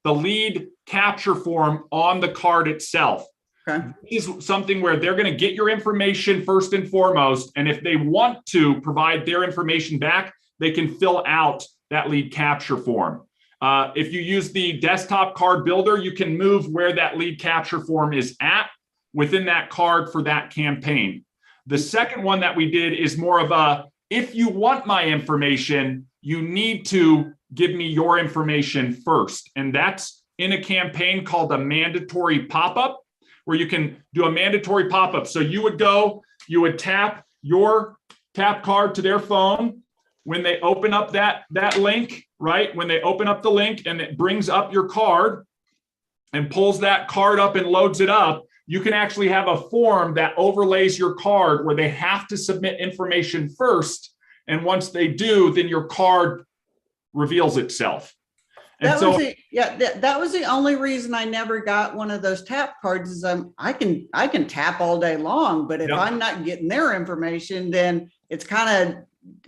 lead capture form on the card itself.
Okay.
This is something where they're going to get your information first and foremost, and if they want to provide their information back, they can fill out that lead capture form. If you use the desktop card builder, you can move where that lead capture form is at within that card for that campaign. The second one that we did is more of a, if you want my information, you need to give me your information first. And that's in a campaign called a mandatory pop-up, where you can do a mandatory pop-up. So you would go, you would tap your tap card to their phone. When they open up that link, right? When they open up the link and it brings up your card and pulls that card up and loads it up, you can actually have a form that overlays your card where they have to submit information first. And once they do, then your card reveals itself. And
that was the only reason I never got one of those tap cards is I can tap all day long, but if I'm not getting their information, then it's kind of,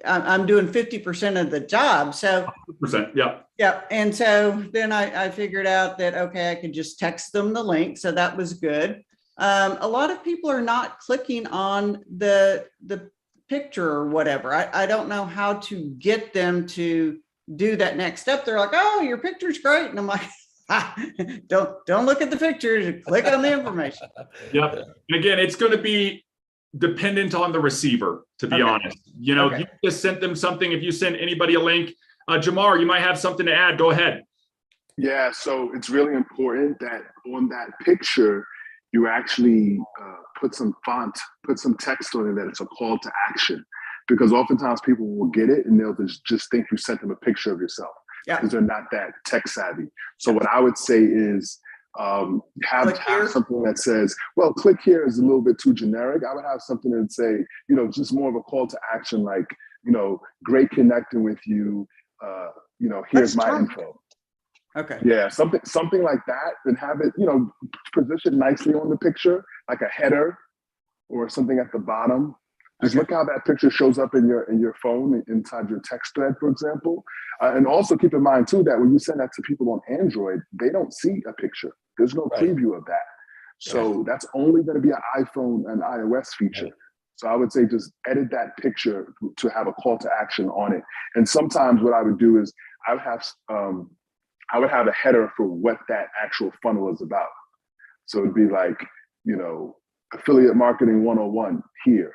I'm doing 50% of the job. So
100%, yeah.
Yeah. And so then I figured out that, okay, I could just text them the link. So that was good. A lot of people are not clicking on the picture or whatever. I don't know how to get them to do that next step. They're like, oh, your picture's great. And I'm like, don't look at the pictures, click on the information.
Yep. And again, it's going to be dependent on the receiver, to be honest. You know, you just sent them something. If you send anybody a link, Jamar, you might have something to add. Go ahead.
Yeah, so it's really important that on that picture, you actually put some font, put some text on it that it's a call to action. Because oftentimes people will get it and they'll just think you sent them a picture of yourself because they're not that tech savvy. So what I would say is have something that says, well, click here is a little bit too generic. I would have something that say, you know, just more of a call to action, like, you know, great connecting with you. You know, here's my info.
Okay.
Yeah, something like that, and have it, you know, positioned nicely on the picture, like a header or something at the bottom. Just look how that picture shows up in your phone inside your text thread, for example. And also keep in mind too that when you send that to people on Android, they don't see a picture. There's no preview of that. So that's only going to be an iPhone and iOS feature. So I would say just edit that picture to have a call to action on it. And sometimes what I would do is I would have a header for what that actual funnel is about. So it'd be like, you know, affiliate marketing 101 here.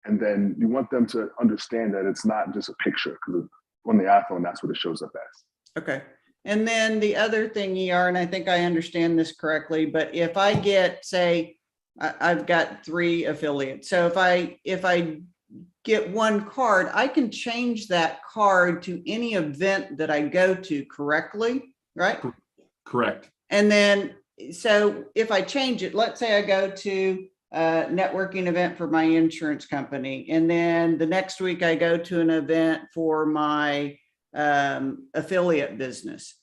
And then you want them to understand that it's not just a picture, because on the iPhone, that's what it shows up as.
Okay. And then the other thing, ER, and I think I understand this correctly, but if I get, say, I've got 3 affiliates. So if I get one card, I can change that card to any event that I go to correctly, right?
Correct.
And then, so if I change it, let's say I go to a networking event for my insurance company, and then the next week I go to an event for my affiliate business.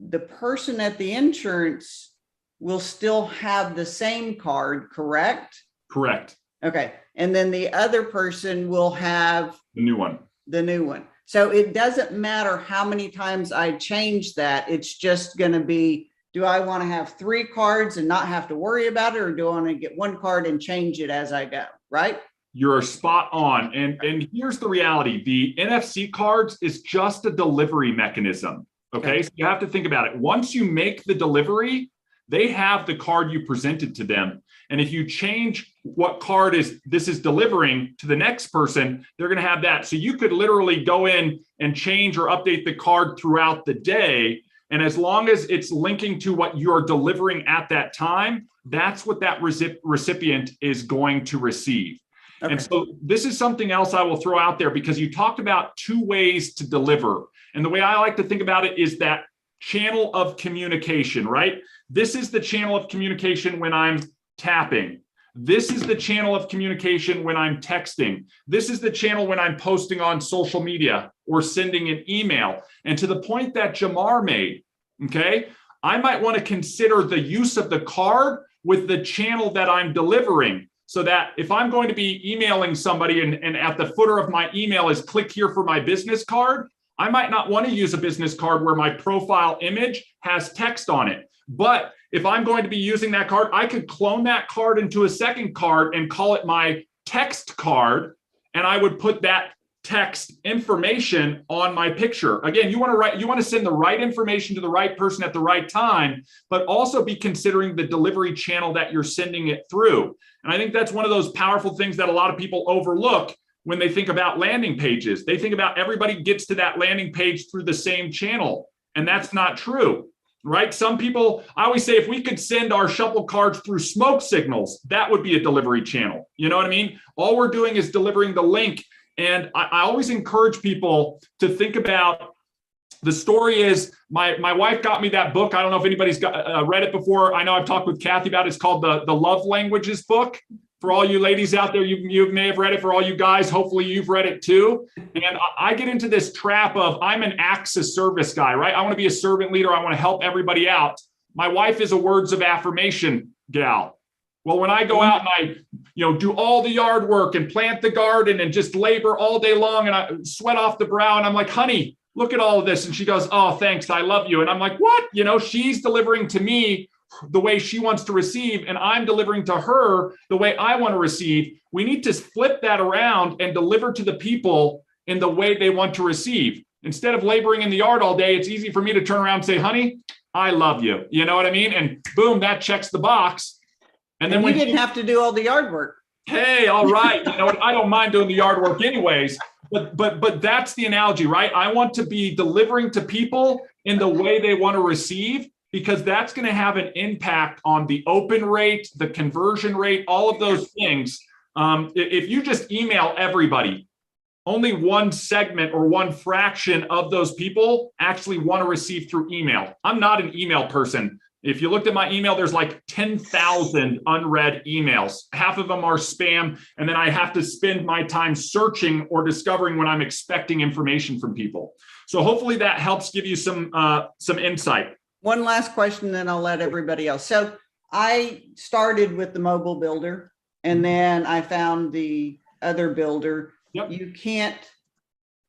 The person at the insurance will still have the same card, correct?
Correct.
Okay. And then the other person will have
the new one.
So it doesn't matter how many times I change that. It's just going to be, do I want to have 3 cards and not have to worry about it? Or do I want to get one card and change it as I go? Right?
You're spot on. And here's the reality. The NFC cards is just a delivery mechanism. Okay. So you have to think about it. Once you make the delivery, they have the card you presented to them. And if you change what card this is delivering to the next person, they're going to have that. So you could literally go in and change or update the card throughout the day. And as long as it's linking to what you're delivering at that time, that's what that recipient is going to receive. Okay. And so this is something else I will throw out there, because you talked about 2 ways to deliver. And the way I like to think about it is that channel of communication, right? This is the channel of communication when I'm tapping. This is the channel of communication when I'm texting. This is the channel when I'm posting on social media or sending an email. And to the point that Jamar made, okay, I might want to consider the use of the card with the channel that I'm delivering, so that if I'm going to be emailing somebody and at the footer of my email is click here for my business card, I might not want to use a business card where my profile image has text on it. But if I'm going to be using that card, I could clone that card into a second card and call it my text card. And I would put that text information on my picture. Again, you want to send the right information to the right person at the right time, but also be considering the delivery channel that you're sending it through. And I think that's one of those powerful things that a lot of people overlook when they think about landing pages. They think about everybody gets to that landing page through the same channel, and that's not true. Right? Some people, I always say, if we could send our shuffle cards through smoke signals, that would be a delivery channel. You know what I mean? All we're doing is delivering the link. And I always encourage people to think about, the story is, my wife got me that book. I don't know if anybody's read it before. I know I've talked with Kathy about it. It's called the Love Languages book. For all you ladies out there, you may have read it. For all you guys, hopefully you've read it too. And I get into this trap of, I'm an acts of service guy, right? I want to be a servant leader. I want to help everybody out. My wife is a words of affirmation gal. Well, when I go out and I, do all the yard work and plant the garden and just labor all day long and I sweat off the brow and I'm like, honey, look at all of this. And she goes, oh, thanks. I love you. And I'm like, what? She's delivering to me the way she wants to receive, and I'm delivering to her the way I want to receive. We need to flip that around and deliver to the people in the way they want to receive. Instead of laboring in the yard all day, it's easy for me to turn around and say, honey, I love you. You know what I mean? And boom, that checks the box. And then
we didn't have to do all the yard work.
Hey, all right. I don't mind doing the yard work anyways, but that's the analogy, right? I want to be delivering to people in the way they want to receive, because that's going to have an impact on the open rate, the conversion rate, all of those things. If you just email everybody, only one segment or one fraction of those people actually want to receive through email. I'm not an email person. If you looked at my email, there's like 10,000 unread emails. Half of them are spam, and then I have to spend my time searching or discovering when I'm expecting information from people. So hopefully that helps give you some insight.
One last question, then I'll let everybody else. So I started with the mobile builder, and then I found the other builder.
Yep.
You can't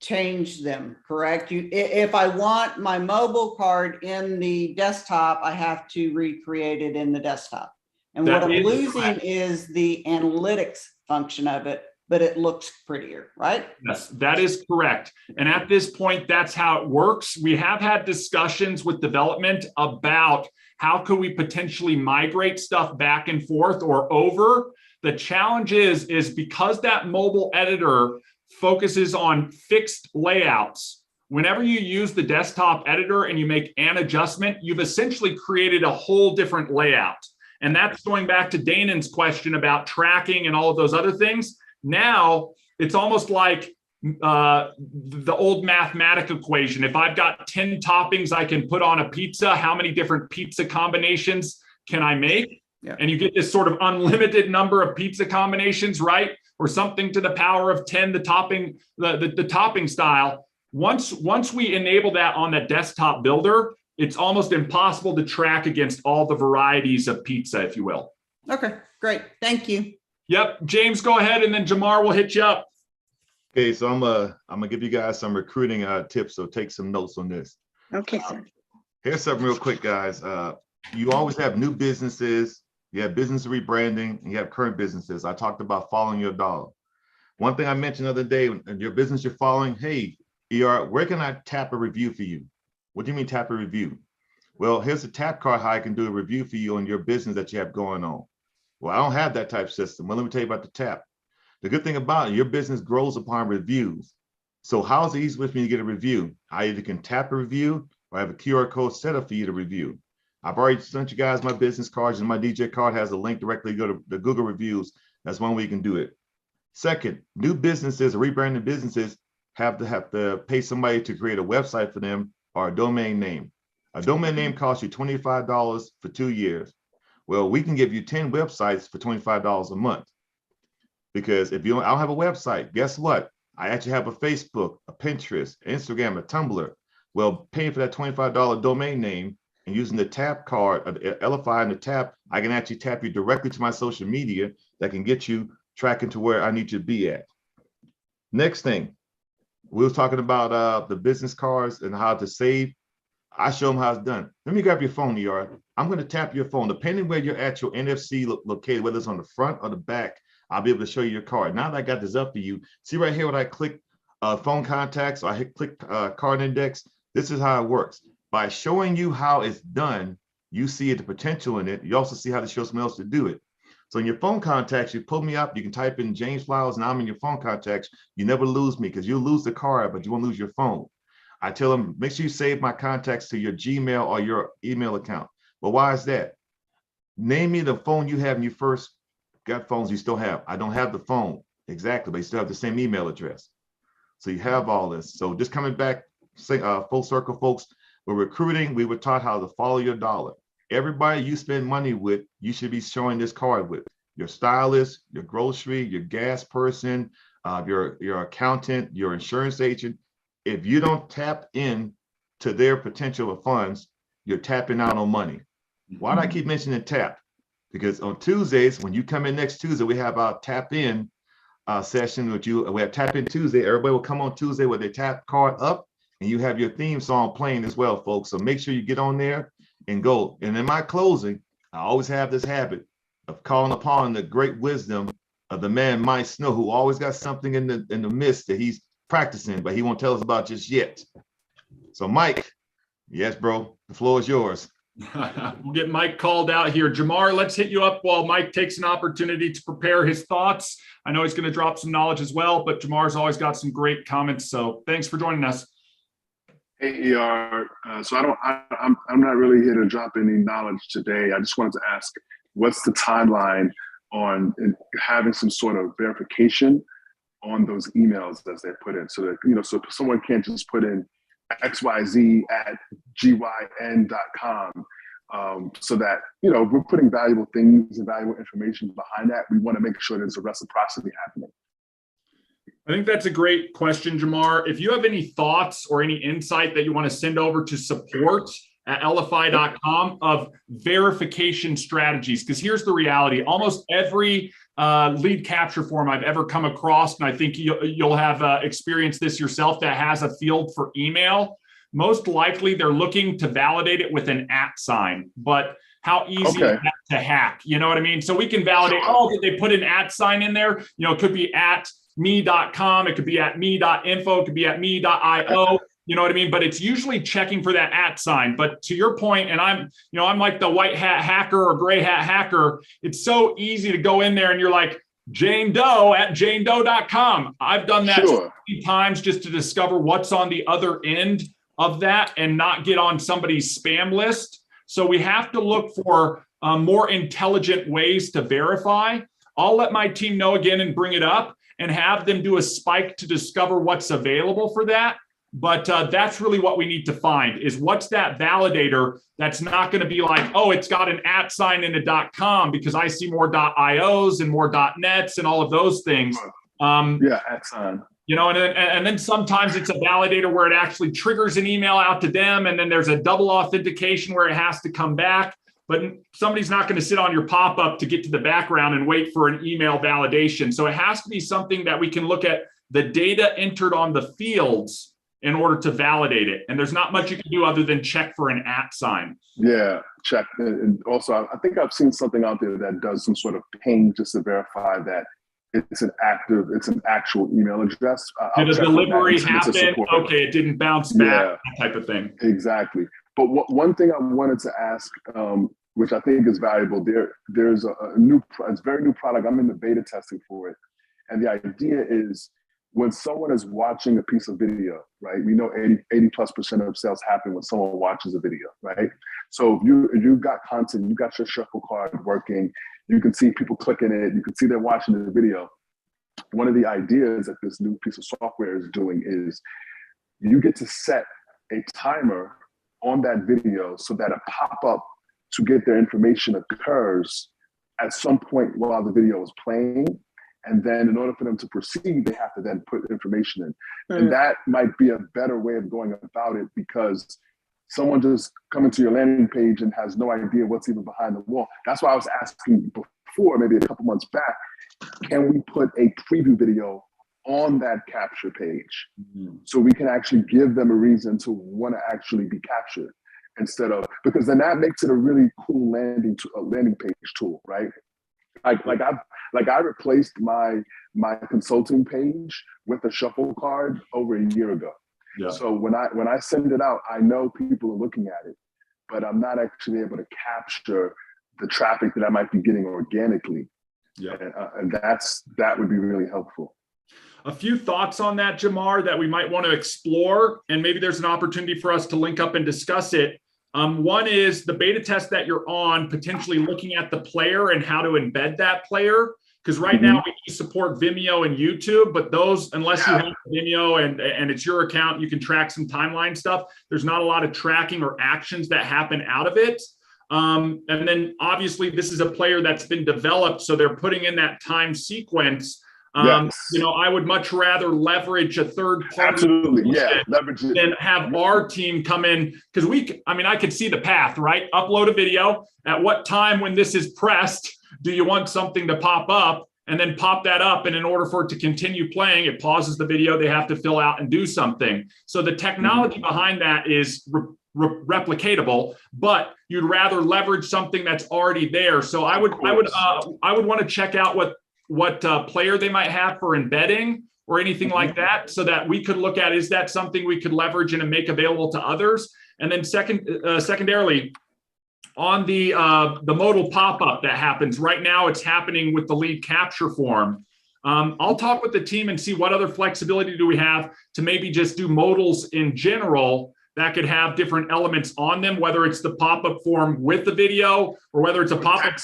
change them, correct? If I want my mobile card in the desktop, I have to recreate it in the desktop. And what I'm losing is the analytics function of it, but it looks prettier, right?
Yes, that is correct. And at this point, that's how it works. We have had discussions with development about how could we potentially migrate stuff back and forth or over. The challenge is because that mobile editor focuses on fixed layouts, whenever you use the desktop editor and you make an adjustment, you've essentially created a whole different layout. And that's going back to Danon's question about tracking and all of those other things. Now it's almost like the old mathematical equation. If I've got 10 toppings I can put on a pizza, how many different pizza combinations can I make?
Yeah.
And you get this sort of unlimited number of pizza combinations, right? Or something to the power of 10, the topping style. Once we enable that on the desktop builder, it's almost impossible to track against all the varieties of pizza, if you will.
Okay, great. Thank you.
Yep. James, go ahead, and then Jamar will hit you up.
Okay, so I'm gonna give you guys some recruiting tips, so take some notes on this.
Okay, sir.
Here's something real quick, guys. You always have new businesses, you have business rebranding, and you have current businesses. I talked about following your dog. One thing I mentioned the other day, in your business you're following, hey, ER, where can I tap a review for you? What do you mean tap a review? Well, here's a tap card how I can do a review for you on your business that you have going on. Well, I don't have that type of system. Well, let me tell you about the tap. The good thing about it, your business grows upon reviews. So how is it easy for me to get a review? I either can tap a review or I have a QR code set up for you to review. I've already sent you guys my business cards, and my DJ card has a link directly to go to the Google reviews. That's one way you can do it. Second, new businesses or rebranding businesses have to pay somebody to create a website for them or a domain name. A domain name costs you $25 for 2 years. Well, we can give you 10 websites for $25 a month. Because if I don't have a website, guess what? I actually have a Facebook, a Pinterest, Instagram, a Tumblr. Well, paying for that $25 domain name and using the tap card, Elify and the tap, I can actually tap you directly to my social media that can get you tracking to where I need you to be at. Next thing, we were talking about the business cards and how to save. I show them how it's done. Let me grab your phone, ER. I'm going to tap your phone. Depending where you're at, your NFC located, whether it's on the front or the back, I'll be able to show you your card. Now that I got this up for you, see right here when I click phone contacts, or I click card index. This is how it works. By showing you how it's done, you see the potential in it. You also see how to show someone else to do it. So in your phone contacts, you pull me up, you can type in James Flowers and I'm in your phone contacts. You never lose me because you'll lose the card, but you won't lose your phone. I tell them, make sure you save my contacts to your Gmail or your email account. Well, why is that? Name me the phone you have when you first got phones you still have. I don't have the phone exactly, but you still have the same email address. So you have all this. So just coming back, full circle, folks, with recruiting, we were taught how to follow your dollar. Everybody you spend money with, you should be showing this card with. Your stylist, your grocery, your gas person, your accountant, your insurance agent. If you don't tap in to their potential of funds, you're tapping out on money. Why do I keep mentioning tap? Because on Tuesdays, when you come in next Tuesday, we have our tap in session with you. We have tap in Tuesday. Everybody will come on Tuesday with their tap card up, and you have your theme song playing as well, folks. So make sure you get on there and go. And in my closing, I always have this habit of calling upon the great wisdom of the man Mike Snow, who always got something in the midst that he's practicing, but he won't tell us about just yet. So Mike, yes, bro, the floor is yours.
We'll get Mike called out here. Jamar, let's hit you up while Mike takes an opportunity to prepare his thoughts. I know he's going to drop some knowledge as well, but Jamar's always got some great comments. So thanks for joining us.
Hey, ER. So I'm not really here to drop any knowledge today. I just wanted to ask, what's the timeline on having some sort of verification on those emails as they're put in, so that, so someone can't just put in xyz@gyn.com, so that, we're putting valuable things and valuable information behind that. We want to make sure there's a reciprocity happening.
I think that's a great question, Jamar. If you have any thoughts or any insight that you want to send over to support at elify.com of verification strategies, because here's the reality. Almost every lead capture form I've ever come across, and I think you'll have experienced this yourself, that has a field for email, most likely they're looking to validate it with an @ sign. But how easy is that to hack? You know what I mean? So we can validate, did they put an @ sign in there? It could be at me.com, it could be at me.info, it could be at me.io. You know what I mean? But it's usually checking for that @ sign. But to your point, and I'm like the white hat hacker or gray hat hacker. It's so easy to go in there and you're like, Jane Doe at janedoe.com. I've done that so many times just to discover what's on the other end of that and not get on somebody's spam list. So we have to look for more intelligent ways to verify. I'll let my team know again and bring it up and have them do a spike to discover what's available for that. But that's really what we need to find, is what's that validator that's not going to be like, it's got an @ sign in a .com, because I see more .ios and more .nets and all of those things.
@ sign.
And then sometimes it's a validator where it actually triggers an email out to them, and then there's a double authentication where it has to come back. But somebody's not going to sit on your pop-up to get to the background and wait for an email validation. So it has to be something that we can look at the data entered on the fields in order to validate it. And there's not much you can do other than check for an @ sign.
Yeah, check. And also, I think I've seen something out there that does some sort of ping just to verify that it's an actual email address.
Did a delivery happen? Okay, it didn't bounce back, that type of thing.
Exactly. But one thing I wanted to ask, which I think is valuable, there's it's a very new product. I'm in the beta testing for it. And the idea is, when someone is watching a piece of video, right? We know 80+% of sales happen when someone watches a video, right? So if you've got content, you got your shuffle card working, you can see people clicking it, you can see they're watching the video. One of the ideas that this new piece of software is doing is you get to set a timer on that video so that a pop-up to get their information occurs at some point while the video is playing. And then in order for them to proceed, they have to then put information in. And that might be a better way of going about it, because someone just coming to your landing page and has no idea what's even behind the wall. That's why I was asking before, maybe a couple months back, can we put a preview video on that capture page so we can actually give them a reason to want to actually be captured, instead of, because then that makes it a really cool landing page tool, right? Like Like I replaced my consulting page with a shuffle card over a year ago.
Yeah.
So when I send it out, I know people are looking at it, but I'm not actually able to capture the traffic that I might be getting organically.
Yeah.
And that would be really helpful.
A few thoughts on that, Jamar, that we might want to explore, and maybe there's an opportunity for us to link up and discuss it. One is the beta test that you're on, potentially looking at the player and how to embed that player. Because right now we do support Vimeo and YouTube, but those, unless you have Vimeo and it's your account, you can track some timeline stuff. There's not a lot of tracking or actions that happen out of it. And then obviously this is a player that's been developed, so they're putting in that time sequence.
Yes.
You know, I would much rather leverage a third party.
Absolutely, yeah, leverage it.
Than have our team come in, because I could see the path, right? Upload a video. At what time when this is pressed, do you want something to pop up? And then pop that up, and in order for it to continue playing, it pauses the video. They have to fill out and do something. So the technology behind that is replicatable, but you'd rather leverage something that's already there. So I would want to check out what player they might have for embedding or anything like that, so that we could look at, is that something we could leverage and make available to others? And then secondarily, on the modal pop-up that happens right now, it's happening with the lead capture form. I'll talk with the team and see what other flexibility do we have to maybe just do modals in general that could have different elements on them, whether it's the pop-up form with the video or whether it's a pop-up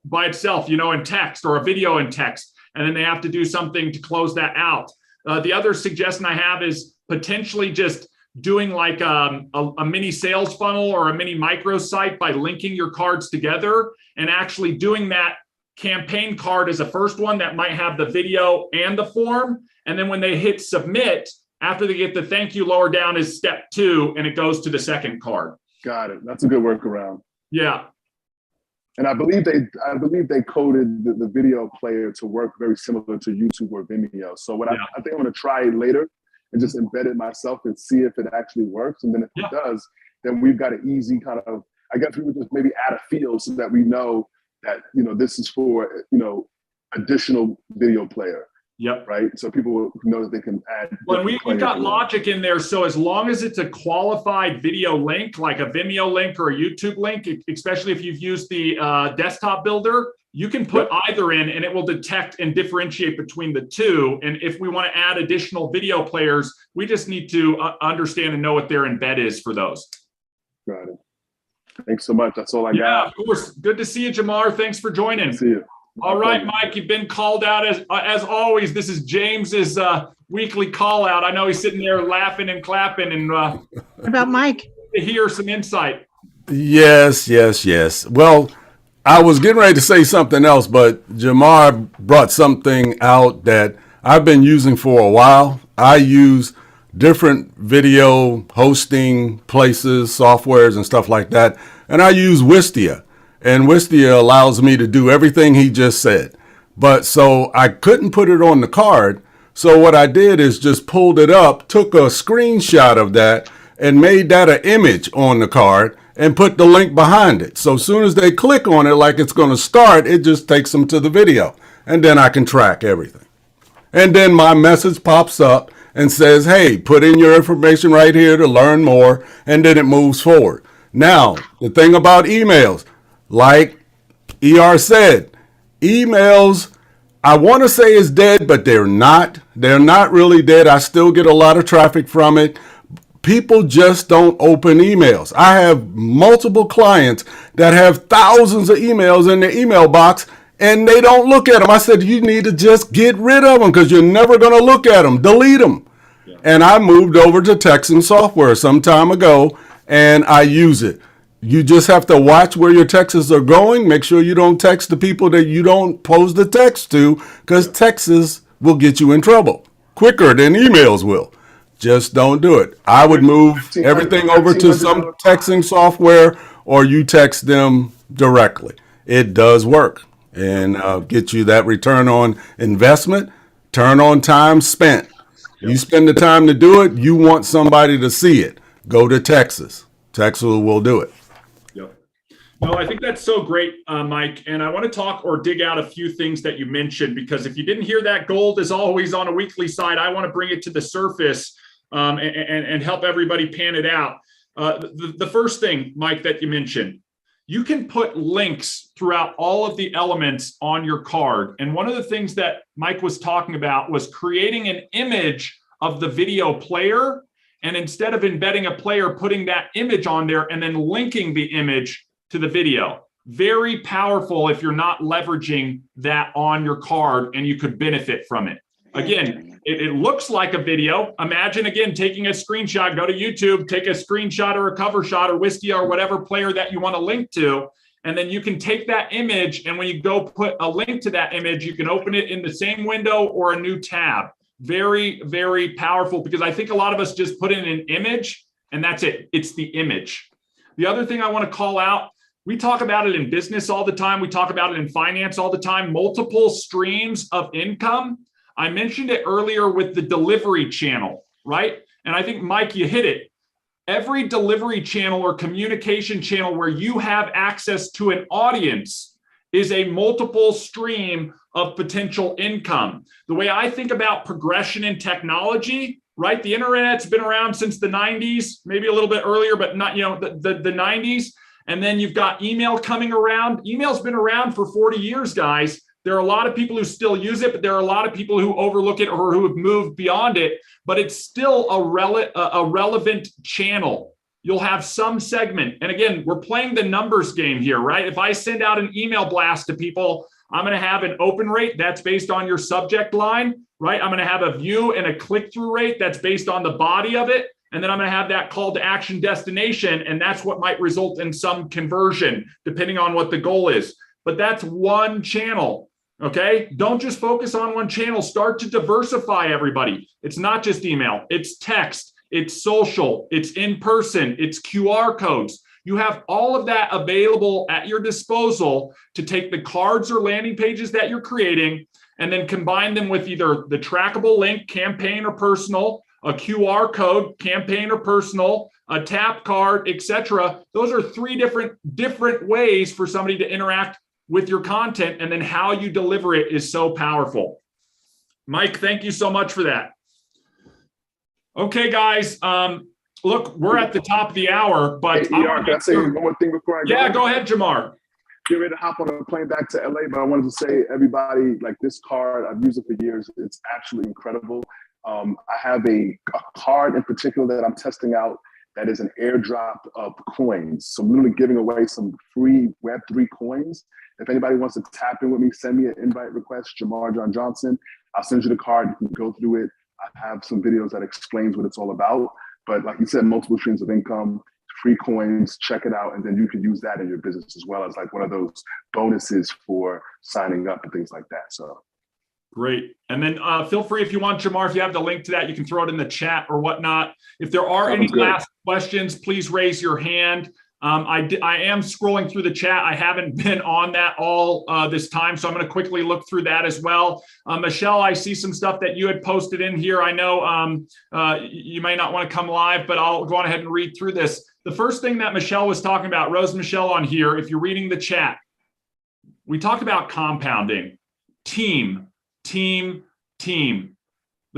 by itself, you know, in text, or a video in text, and then they have to do something to close that out. The other suggestion I have is potentially just doing like a mini sales funnel or a mini microsite by linking your cards together and actually doing that campaign card as a first one that might have the video and the form. And then when they hit submit, after they get the thank you, lower down is step 2, and it goes to the second card.
Got it. That's a good workaround.
Yeah.
And I believe they coded the video player to work very similar to YouTube or Vimeo. So I think I'm going to try it later and just embed it myself and see if it actually works. And then if it does, then we've got an easy kind of, I guess we would just maybe add a field so that we know that, you know, this is for, you know, additional video player.
Yep.
Right. So people will know that they can add.
Well, we've got logic in there. So as long as it's a qualified video link, like a Vimeo link or a YouTube link, especially if you've used the desktop builder, you can put either in and it will detect and differentiate between the two. And if we want to add additional video players, we just need to understand and know what their embed is for those.
Got it. Thanks so much. That's all I got.
Yeah, of course. Good to see you, Jamar. Thanks for joining.
See you.
All right, Mike, you've been called out as always. This is James's weekly call out. I know he's sitting there laughing and clapping and
what about Mike?
To hear some insight.
Yes. Well, I was getting ready to say something else, but Jamar brought something out that I've been using for a while. I use different video hosting places, softwares and stuff like that. And I use Wistia. And Wistia allows me to do everything he just said. But so I couldn't put it on the card. So what I did is just pulled it up, took a screenshot of that, and made that an image on the card and put the link behind it. So as soon as they click on it, like it's going to start, it just takes them to the video. And then I can track everything. And then my message pops up and says, hey, put in your information right here to learn more. And then it moves forward. Now, the thing about emails, like ER said, emails, I want to say is dead, but they're not. They're not really dead. I still get a lot of traffic from it. People just don't open emails. I have multiple clients that have thousands of emails in their email box and they don't look at them. I said, you need to just get rid of them because you're never going to look at them. Delete them. Yeah. And I moved over to texting software some time ago and I use it. You just have to watch where your texts are going. Make sure you don't text the people that you don't pose the text to, because texts will get you in trouble quicker than emails will. Just don't do it. I would move everything over to some texting software or you text them directly. It does work and get you that return on investment, turn on time spent. Yep. You spend the time to do it. You want somebody to see it. Go to Texas. Texas will do it.
No, I think that's so great, Mike. And I want to talk or dig out a few things that you mentioned, because if you didn't hear that gold is always on a weekly side, I want to bring it to the surface and help everybody pan it out. The first thing, Mike, that you mentioned, you can put links throughout all of the elements on your card. And one of the things that Mike was talking about was creating an image of the video player. And instead of embedding a player, putting that image on there and then linking the image to the video. Very powerful if you're not leveraging that on your card, and you could benefit from it. Again, it looks like a video. Imagine, again, taking a screenshot, go to YouTube, take a screenshot or a cover shot or Wistia or whatever player that you want to link to. And then you can take that image, and when you go put a link to that image, you can open it in the same window or a new tab. Very, very powerful, because I think a lot of us just put in an image and that's it. It's the image. The other thing I want to call out, we talk about it in business all the time. We talk about it in finance all the time, multiple streams of income. I mentioned it earlier with the delivery channel, right? And I think, Mike, you hit it. Every delivery channel or communication channel where you have access to an audience is a multiple stream of potential income. The way I think about progression in technology, right? The internet's been around since the 90s, maybe a little bit earlier, but not, the 90s. And then you've got email coming around. Email's been around for 40 years, guys. There are a lot of people who still use it, but there are a lot of people who overlook it or who have moved beyond it, but it's still a relevant channel. You'll have some segment. And again, we're playing the numbers game here, right? If I send out an email blast to people, I'm going to have an open rate that's based on your subject line, right? I'm going to have a view and a click-through rate that's based on the body of it. And then I'm going to have that call to action destination. And that's what might result in some conversion, depending on what the goal is. But that's one channel. Okay. Don't just focus on one channel. Start to diversify, everybody. It's not just email. It's text. It's social. It's in person. It's QR codes. You have all of that available at your disposal to take the cards or landing pages that you're creating and then combine them with either the trackable link, campaign or personal, a QR code, campaign or personal, a tap card, etc. Those are three different ways for somebody to interact with your content, and then how you deliver it is so powerful. Mike, thank you so much for that. Okay, guys. Look, we're at the top of the hour, but
hey, can I say one more thing before I go?
Yeah, go ahead, Jamar.
Get ready to hop on a plane back to LA, but I wanted to say, everybody, like this card, I've used it for years. It's absolutely incredible. I have a card in particular that I'm testing out that is an airdrop of coins. So I'm literally giving away some free Web3 coins. If anybody wants to tap in with me, send me an invite request, Jamar John Johnson. I'll send you the card. You can go through it. I have some videos that explains what it's all about. But like you said, multiple streams of income, free coins, check it out. And then you can use that in your business as well as like one of those bonuses for signing up and things like that. So.
Great. And then feel free, if you want, Jamar, if you have the link to that, you can throw it in the chat or whatnot. If there are any last questions, please raise your hand. I am scrolling through the chat. I haven't been on that all this time, so I'm going to quickly look through that as well. Michelle, I see some stuff that you had posted in here. I know you may not want to come live, but I'll go on ahead and read through this. The first thing that Michelle was talking about, Rose Michelle on here, if you're reading the chat, we talked about compounding, team. The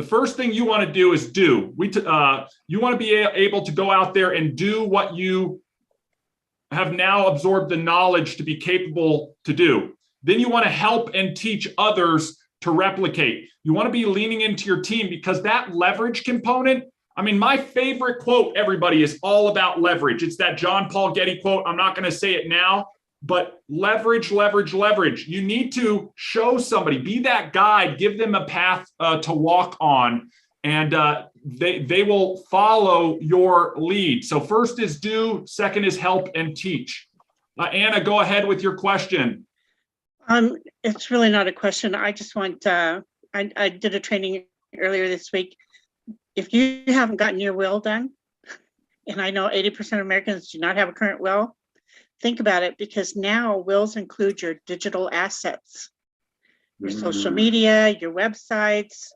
first thing you want to do is do. You want to be able to go out there and do what you have now absorbed the knowledge to be capable to do. Then you want to help and teach others to replicate. You want to be leaning into your team, because that leverage component, I mean, my favorite quote, everybody, is all about leverage. It's that John Paul Getty quote. I'm not going to say it now, but leverage. You need to show somebody, be that guide, give them a path to walk on, and they will follow your lead. So first is do, second is help and teach. Anna, go ahead with your question.
It's really not a question. I just want, I did a training earlier this week. If you haven't gotten your will done, and I know 80% of Americans do not have a current will, think about it, because now wills include your digital assets, your social media, your websites,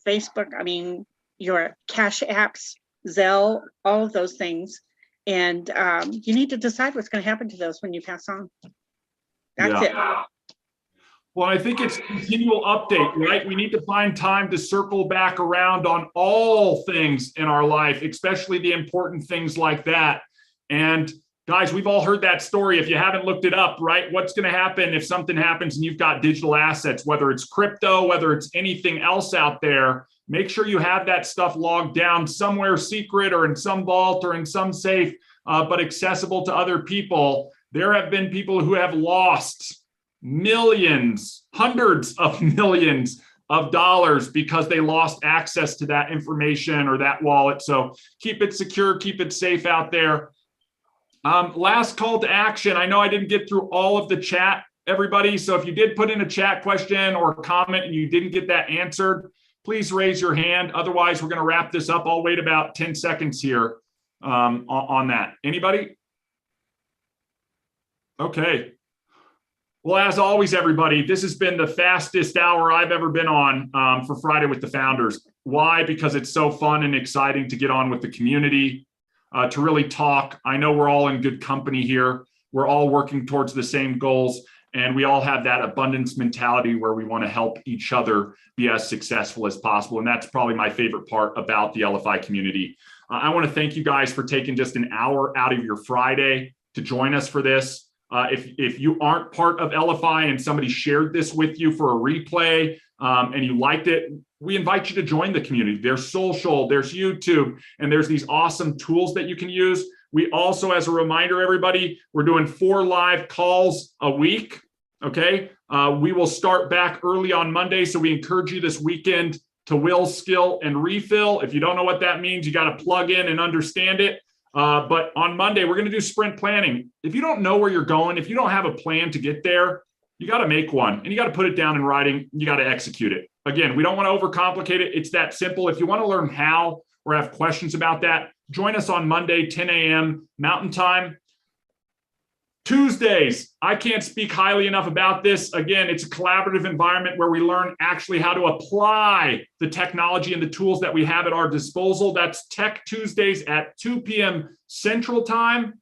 Facebook, I mean, your cash apps, Zelle, all of those things. And you need to decide what's going to happen to those when you pass on. That's it.
Well, I think it's continual update, right? We need to find time to circle back around on all things in our life, especially the important things like that. And guys, we've all heard that story. If you haven't looked it up, right? What's going to happen if something happens and you've got digital assets, whether it's crypto, whether it's anything else out there, make sure you have that stuff logged down somewhere secret or in some vault or in some safe, but accessible to other people. There have been people who have lost millions, hundreds of millions of dollars because they lost access to that information or that wallet. So keep it secure, keep it safe out there. Last call to action. I know I didn't get through all of the chat, everybody. So if you did put in a chat question or comment and you didn't get that answered, please raise your hand. Otherwise, we're going to wrap this up. I'll wait about 10 seconds here on that. Anybody? Okay. Well, as always, everybody, this has been the fastest hour I've ever been on for Friday with the Founders. Why? Because it's so fun and exciting to get on with the community, to really talk. I know we're all in good company here. We're all working towards the same goals, and we all have that abundance mentality where we want to help each other be as successful as possible. And that's probably my favorite part about the Elify community. I want to thank you guys for taking just an hour out of your Friday to join us for this. If you aren't part of Elify and somebody shared this with you for a replay and you liked it, we invite you to join the community. There's social, there's YouTube, and there's these awesome tools that you can use. We also, as a reminder, everybody, we're doing 4 live calls a week, okay? We will start back early on Monday, so we encourage you this weekend to will, skill, and refill. If you don't know what that means, you got to plug in and understand it. But on Monday, we're going to do sprint planning. If you don't know where you're going, if you don't have a plan to get there, you got to make one and you got to put it down in writing. You got to execute it. Again, we don't want to overcomplicate it. It's that simple. If you want to learn how or have questions about that, join us on Monday, 10 a.m. Mountain Time. Tuesdays, I can't speak highly enough about this. Again, it's a collaborative environment where we learn actually how to apply the technology and the tools that we have at our disposal. That's Tech Tuesdays at 2 p.m. Central Time.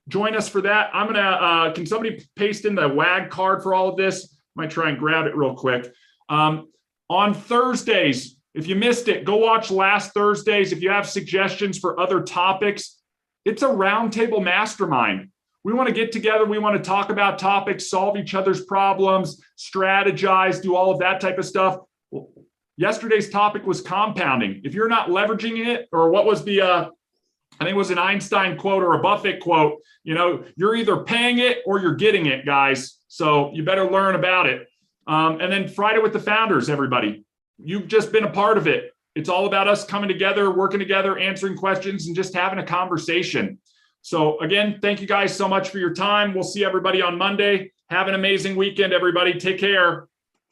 Join us for that. I'm gonna, can somebody paste in the WAG card for all of this? Might try and grab it real quick. On Thursdays, if you missed it, go watch last Thursdays. If you have suggestions for other topics, it's a roundtable mastermind. We want to get together. We want to talk about topics, solve each other's problems, strategize, do all of that type of stuff. Well, yesterday's topic was compounding. If you're not leveraging it, or what was the, I think it was an Einstein quote or a Buffett quote, you know, you're either paying it or you're getting it, guys. So you better learn about it. And then Friday with the Founders, everybody. You've just been a part of it. It's all about us coming together, working together, answering questions, and just having a conversation. So again, thank you guys so much for your time. We'll see everybody on Monday. Have an amazing weekend, everybody. Take care.